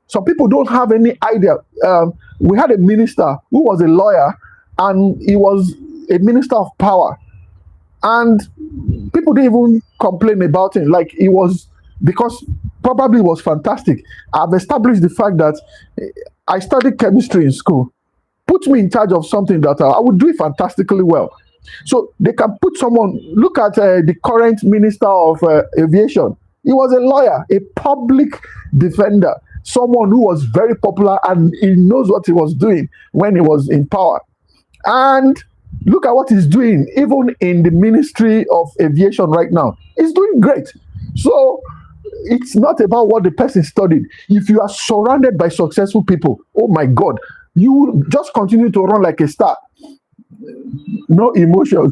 Some people don't have any idea. We had a minister who was a lawyer, and he was a minister of power. And people didn't even complain about him. Like, he was, because probably was fantastic. I've established the fact that I studied chemistry in school. Put me in charge of something that I would do it fantastically well. So they can put someone, look at the current minister of aviation. He was a lawyer, a public defender, someone who was very popular, and he knows what he was doing when he was in power. And look at what he's doing, even in the Ministry of Aviation right now. He's doing great. So it's not about what the person studied. If you are surrounded by successful people, oh my God, you will just continue to run like a star. No emotion.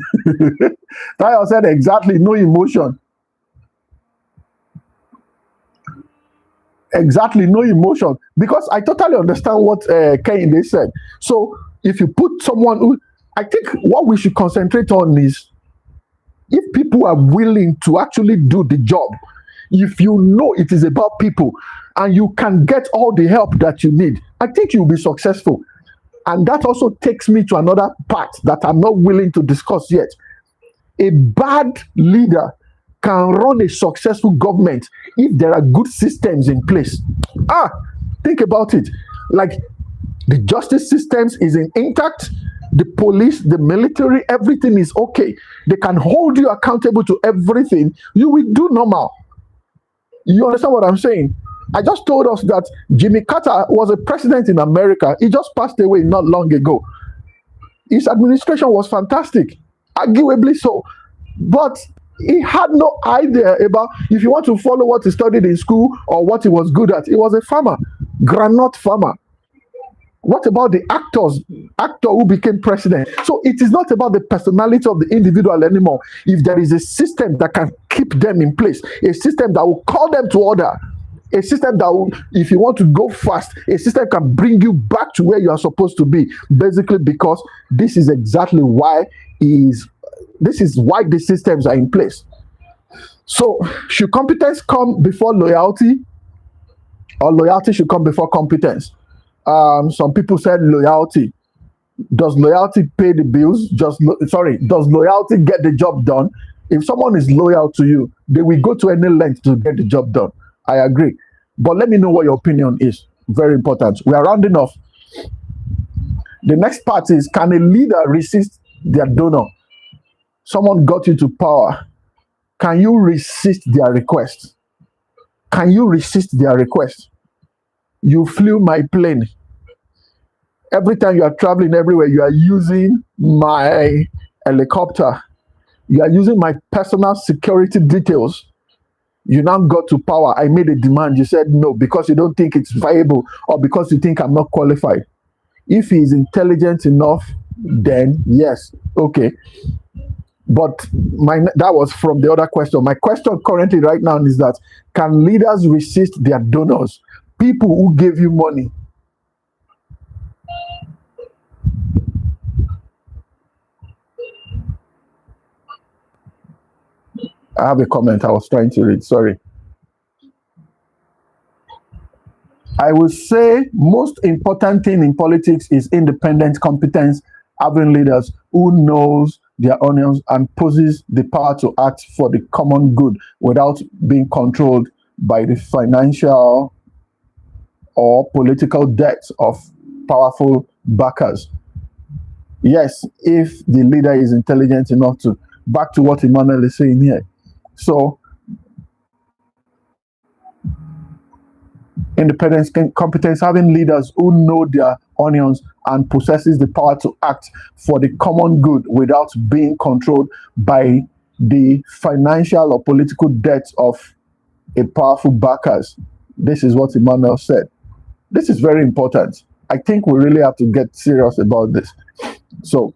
Tayo said exactly, no emotion. Exactly, no emotion. Because I totally understand what Kehinde said. So if you put someone who, I think what we should concentrate on is if people are willing to actually do the job, if you know it is about people and you can get all the help that you need, I think you'll be successful. And that also takes me to another part that I'm not willing to discuss yet. A bad leader can run a successful government if there are good systems in place. Think about it. Like, the justice systems is intact, the police, the military, everything is okay. They can hold you accountable to everything. You will do normal. You understand what I'm saying? I just told us that Jimmy Carter was a president in America. He just passed away not long ago. His administration was fantastic, arguably so. But he had no idea about, if you want to follow what he studied in school or what he was good at, he was a farmer, groundnut farmer. What about the actor who became president? So it is not about the personality of the individual anymore. If there is a system that can keep them in place, a system that will call them to order, a system that will, if you want to go fast, a system can bring you back to where you are supposed to be. Basically, because this is exactly why the systems are in place. So should competence come before loyalty, or loyalty should come before competence? Some people said loyalty. Does loyalty pay the bills? Does loyalty get the job done? If someone is loyal to you, they will go to any length to get the job done. I agree. But let me know what your opinion is. Very important. We are rounding off. The next part is, can a leader resist their donor? Someone got you to power. Can you resist their request? Can you resist their request? You flew my plane. Every time you are traveling everywhere, you are using my helicopter. You are using my personal security details. You now got to power. I made a demand. You said no because you don't think it's viable or because you think I'm not qualified. If he is intelligent enough, then yes, okay. But that was from the other question. My question currently right now is that, can leaders resist their donors? People who gave you money. I have a comment I was trying to read. Sorry. I will say most important thing in politics is independent competence, having leaders who knows their onions and possess the power to act for the common good without being controlled by the financial or political debts of powerful backers. Yes, if the leader is intelligent enough to, back to what Emmanuel is saying here. So Independence, competence, having leaders who know their onions and possesses the power to act for the common good without being controlled by the financial or political debts of a powerful backers. This is what Emmanuel said. This is very important. I think we really have to get serious about this. So,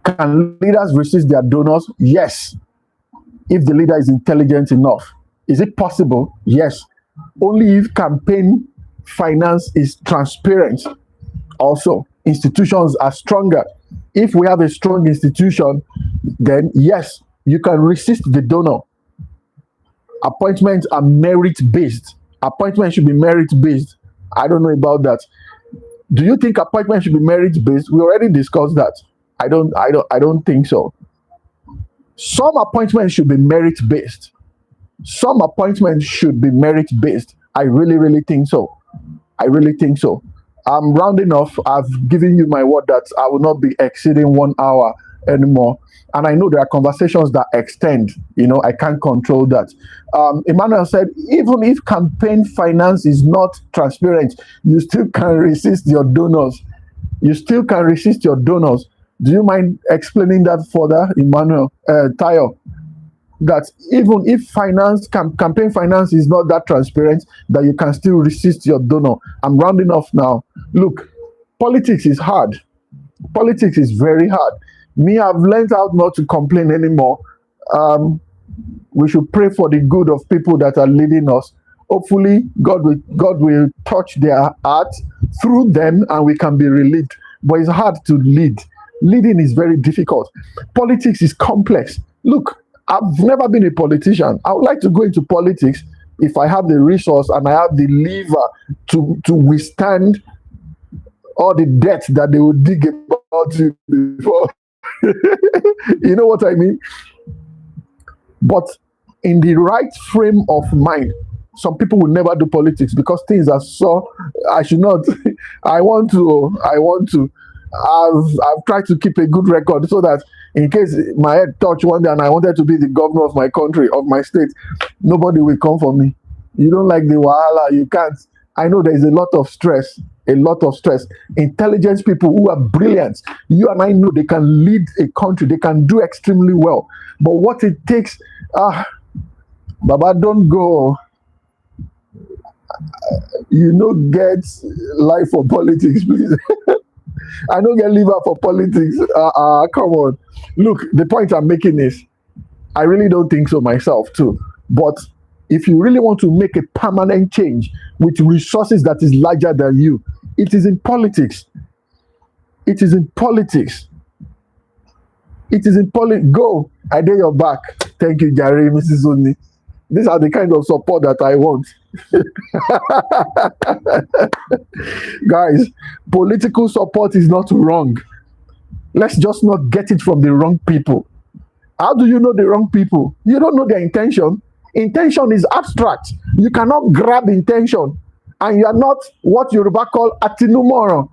can leaders resist their donors? Yes. If the leader is intelligent enough. Is it possible? Yes. Only if campaign finance is transparent. Also, institutions are stronger. If we have a strong institution, then yes, you can resist the donor. Appointments are merit-based. Appointments should be merit-based. I don't know about that. Do you think appointments should be merit-based? We already discussed that. I don't think so. Some appointments should be merit-based. Some appointments should be merit-based. I really think so. I really think so. I'm rounding off. I've given you my word that I will not be exceeding 1 hour anymore. And I know there are conversations that extend. I can't control that. Emmanuel said, even if campaign finance is not transparent, you still can resist your donors. You still can resist your donors. Do you mind explaining that further, Emmanuel? Tayo, that even if campaign finance is not that transparent, that you can still resist your donor. I'm rounding off now. Look, politics is hard. Politics is very hard. Me, I've learned out not to complain anymore. We should pray for the good of people that are leading us. Hopefully, God will touch their heart through them and we can be relieved. But it's hard to lead. Leading is very difficult. Politics is complex. Look, I've never been a politician. I would like to go into politics if I have the resource and I have the lever to withstand all the debt that they will dig about you before. You know what I mean? But in the right frame of mind, some people will never do politics because things are so. I should not. I want to. I've tried to keep a good record so that in case my head touch one day and I wanted to be the governor of my country, of my state, nobody will come for me. You don't like the wahala, you can't. I know there is a lot of stress. Intelligent people who are brilliant. You and I know they can lead a country. They can do extremely well. But what it takes, Baba, don't go. Get life for politics, please. I don't get liver for politics. Come on. Look, the point I'm making is, I really don't think so myself too. But if you really want to make a permanent change with resources that is larger than you, it is in politics. It is in politics. It is in politics. Go. I dare your back. Thank you, Gary, Mrs. Oni. These are the kind of support that I want. Guys, political support is not wrong. Let's just not get it from the wrong people. How do you know the wrong people? You don't know their intention. Intention is abstract. You cannot grab intention. And you are not what Yoruba call atinumoro.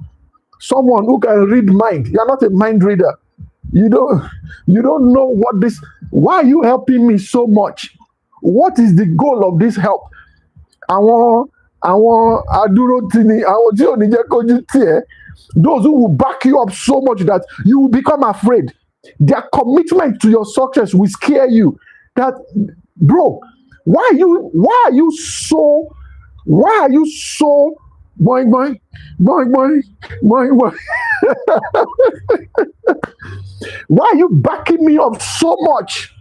Someone who can read mind. You are not a mind reader. You don't know what this. Why are you helping me so much? What is the goal of this help? Those who will back you up so much that you will become afraid. Their commitment to your success will scare you. That, bro, why are you so boing, why are you backing me up so much?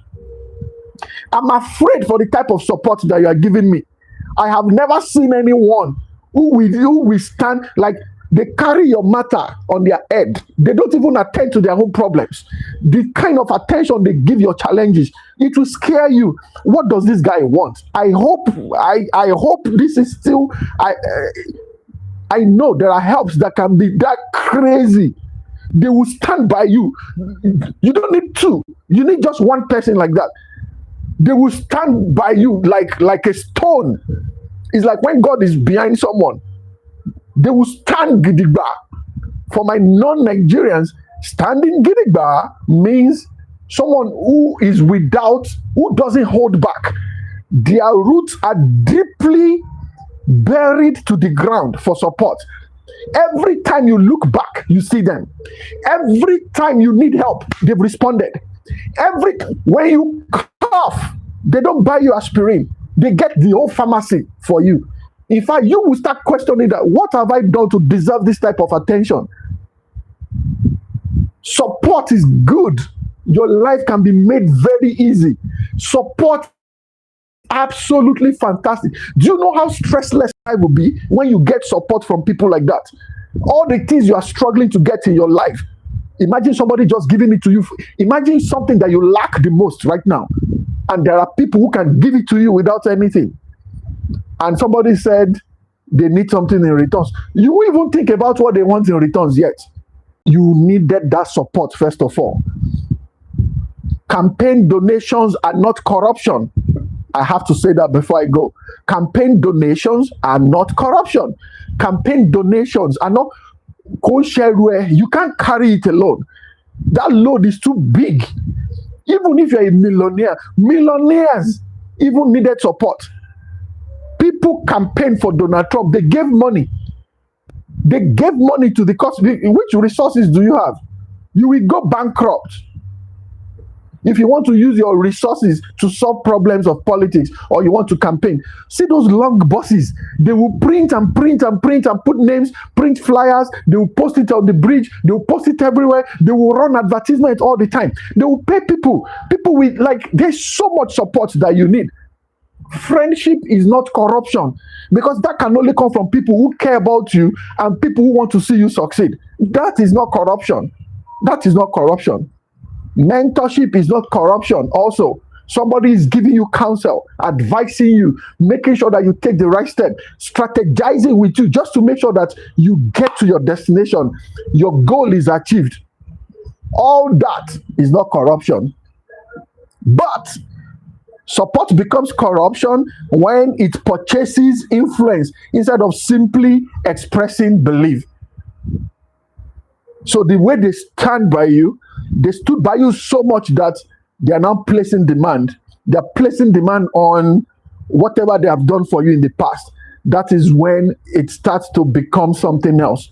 I'm afraid for the type of support that you are giving me. I have never seen anyone who will stand, like they carry your matter on their head. They don't even attend to their own problems. The kind of attention they give your challenges, it will scare you. What does this guy want? I hope this is still. I know there are helps that can be that crazy. They will stand by you. You don't need two. You need just one person like that. They will stand by you like a stone. It's like when God is behind someone, they will stand gidigba. For my non-Nigerians, standing gidigba means someone who who doesn't hold back. Their roots are deeply buried to the ground for support. Every time you look back, you see them. Every time you need help, they've responded. When you cough, they don't buy you aspirin. They get the whole pharmacy for you. In fact, you will start questioning that, what have I done to deserve this type of attention? Support is good. Your life can be made very easy. Support, absolutely fantastic. Do you know how stressless life will be when you get support from people like that? All the things you are struggling to get in your life, imagine somebody just giving it to you. Imagine something that you lack the most right now, and there are people who can give it to you without anything. And somebody said they need something in returns. You won't even think about what they want in returns yet. You needed that support first of all. Campaign donations are not corruption. I have to say that before I go. Campaign donations are not corruption. Campaign donations are not co-share where you can't carry it alone. That load is too big. Even if you're a millionaire, millionaires even needed support. People campaigned for Donald Trump. They gave money. They gave money to the cause. Which resources do you have? You will go bankrupt. If you want to use your resources to solve problems of politics, or you want to campaign, see those long buses. They will print and print and print and put names, print flyers. They will post it on the bridge. They will post it everywhere. They will run advertisement all the time. They will pay people. People with, like, there's so much support that you need. Friendship is not corruption, because that can only come from people who care about you and people who want to see you succeed. That is not corruption. That is not corruption. Mentorship is not corruption. Also, somebody is giving you counsel, advising you, making sure that you take the right step, strategizing with you just to make sure that you get to your destination, your goal is achieved. All that is not corruption. But support becomes corruption when it purchases influence instead of simply expressing belief. So the way they stand by you, they stood by you so much that they are now placing demand. They are placing demand on whatever they have done for you in the past. That is when it starts to become something else.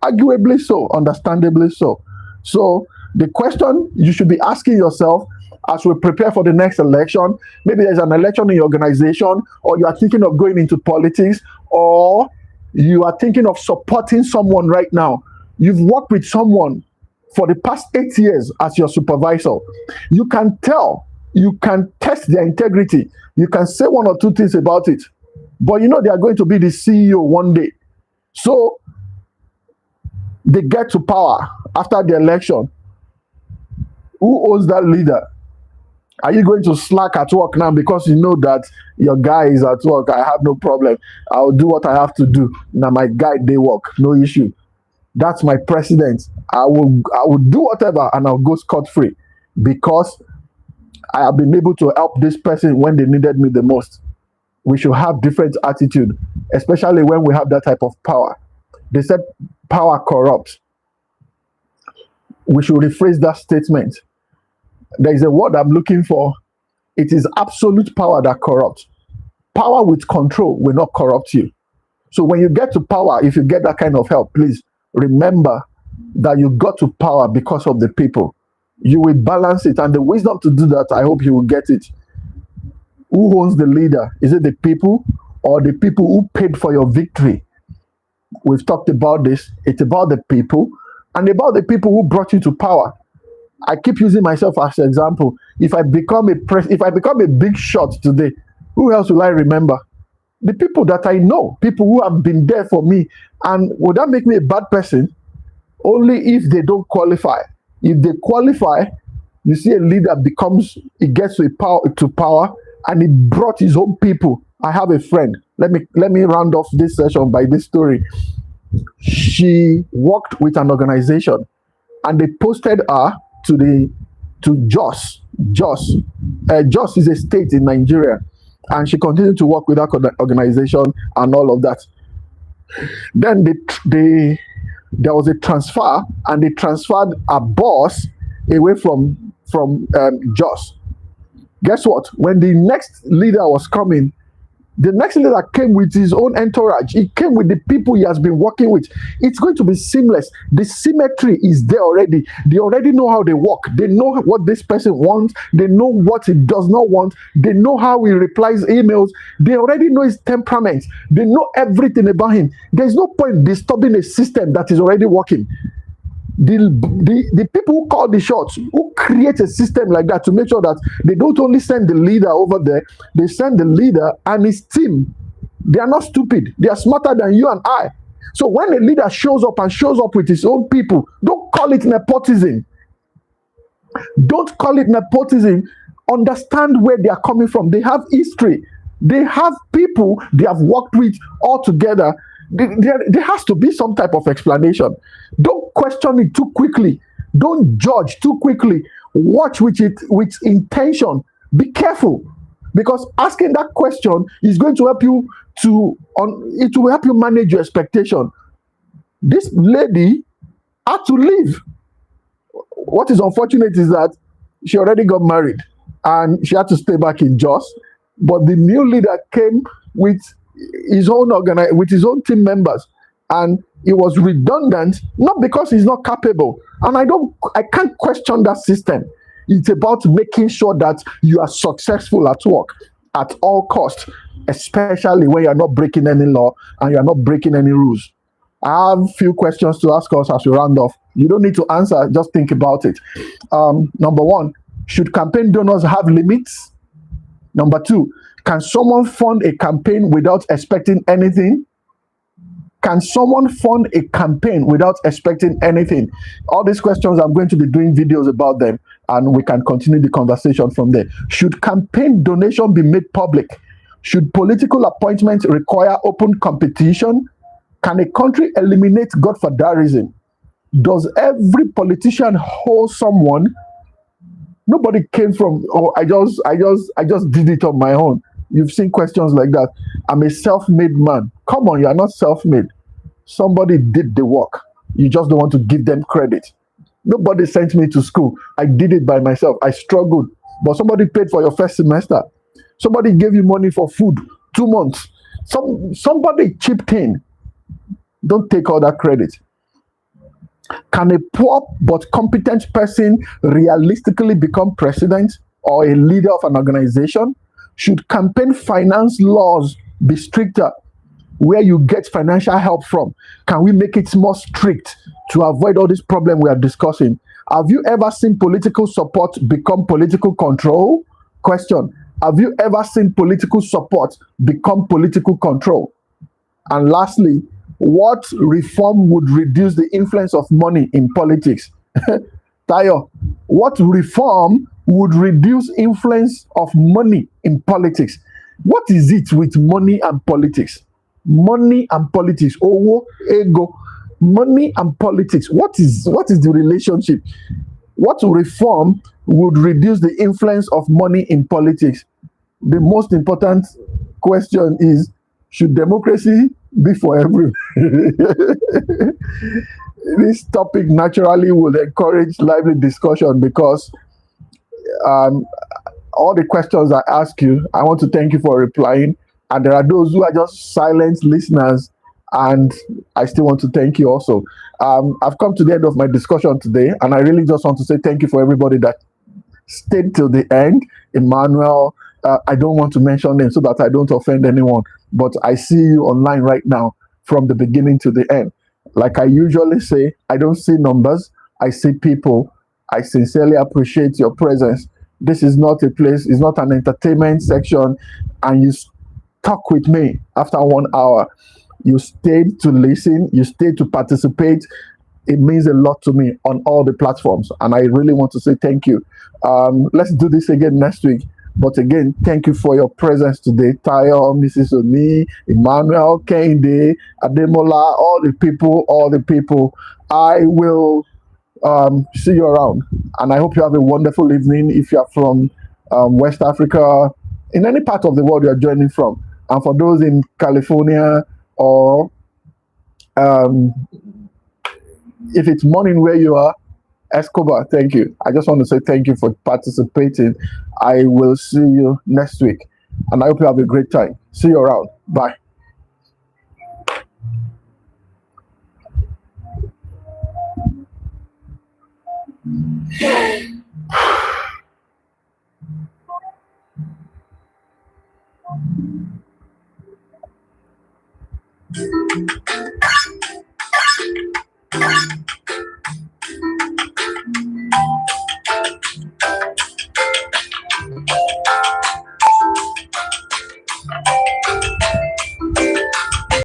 Arguably so, understandably so. So the question you should be asking yourself as we prepare for the next election, maybe there's an election in your organization, or you are thinking of going into politics, or you are thinking of supporting someone right now. You've worked with someone for the past 8 years as your supervisor. You can tell, you can test their integrity, you can say one or two things about it, but you know they are going to be the CEO one day. So they get to power after the election. Who owns that leader? Are you going to slack at work now because you know that your guy is at work? I have no problem. I'll do what I have to do. Now my guy, they work, no issue. That's my president. I will do whatever and I'll go scot-free because I have been able to help this person when they needed me the most. We should have different attitude, especially when we have that type of power. They said power corrupts. We should rephrase that statement. There is a word I'm looking for. It is absolute power that corrupts. Power with control will not corrupt you. So when you get to power, if you get that kind of help, please remember that you got to power because of the people. You will balance it, and the wisdom to do that, I hope you will get it. Who owns the leader? Is it the people or the people who paid for your victory? We've talked about this. It's about the people and about the people who brought you to power. I keep using myself as an example. If I become a big shot today, who else will I remember? The people that I know, people who have been there for me. And would that make me a bad person? Only if they don't qualify. If they qualify, you see a leader gets to power, and he brought his own people. I have a friend. Let me round off this session by this story. She worked with an organization, and they posted her to Jos. Jos is a state in Nigeria, and she continued to work with that organization and all of that. Then there was a transfer, and they transferred a boss away from Jos. Guess what? When the next leader was coming, The next leader came with his own entourage. He came with the people he has been working with. It's going to be seamless. The symmetry is there already. They already know how they work. They know what this person wants. They know what he does not want. They know how he replies emails. They already know his temperament. They know everything about him. There's no point disturbing a system that is already working. The people who call the shots, who create a system like that to make sure that they don't only send the leader over there, they send the leader and his team. They are not stupid. They are smarter than you and I. So when a leader shows up with his own people, don't call it nepotism. Don't call it nepotism. Understand where they are coming from. They have history. They have people they have worked with all together. There has to be some type of explanation. Don't question it too quickly. Don't judge too quickly. Watch with intention. Be careful, because asking that question is going to help you it will help you manage your expectation. This lady had to leave. What is unfortunate is that she already got married and she had to stay back in Jos. But the new leader came with his own team members, and it was redundant, not because he's not capable. And I can't question that system. It's about making sure that you are successful at work at all costs, especially when you're not breaking any law and you're not breaking any rules. I have a few questions to ask us as we round off. You don't need to answer, just think about it. Number one, should campaign donors have limits? Number two, can someone fund a campaign without expecting anything? Can someone fund a campaign without expecting anything? All these questions, I'm going to be doing videos about them, and we can continue the conversation from there. Should campaign donation be made public? Should political appointments require open competition? Can a country eliminate Godfatherism? Does every politician hold someone? Nobody came from, I just did it on my own. You've seen questions like that. I'm a self-made man. Come on, you're not self-made. Somebody did the work. You just don't want to give them credit. Nobody sent me to school. I did it by myself. I struggled. But somebody paid for your first semester. Somebody gave you money for food, 2 months. Somebody chipped in. Don't take all that credit. Can a poor but competent person realistically become president or a leader of an organization? Should campaign finance laws be stricter? Where you get financial help from, can we make it more strict to avoid all this problem we are discussing? Have you ever seen political support become political control? Question. Have you ever seen political support become political control? And lastly, what reform would reduce the influence of money in politics? Tayo, what reform would reduce influence of money in politics? What is it with money and politics? Money and politics. Owo, ego. Money and politics. What is the relationship? What reform would reduce the influence of money in politics? The most important question is, should democracy be for everyone? This topic naturally will encourage lively discussion, because all the questions I ask you, I want to thank you for replying. And there are those who are just silent listeners, and I still want to thank you also. I've come to the end of my discussion today, and I really just want to say thank you for everybody that stayed till the end. Emmanuel, I don't want to mention them so that I don't offend anyone, but I see you online right now from the beginning to the end. Like I usually say, I don't see numbers, I see people. I sincerely appreciate your presence. This is not a place, it's not an entertainment section, and you stuck with me after 1 hour. You stayed to listen, you stayed to participate. It means a lot to me on all the platforms, and I really want to say thank you. Let's do this again next week. But again, thank you for your presence today. Tayo, Mrs. Oni, Emmanuel, Kende, Ademola, all the people. I will see you around, and I hope you have a wonderful evening. If you are from West Africa, in any part of the world you are joining from, and for those in California, or if it's morning where you are, Escobar, thank you. I just want to say thank you for participating. I will see you next week. And I hope you have a great time. See you around. Bye.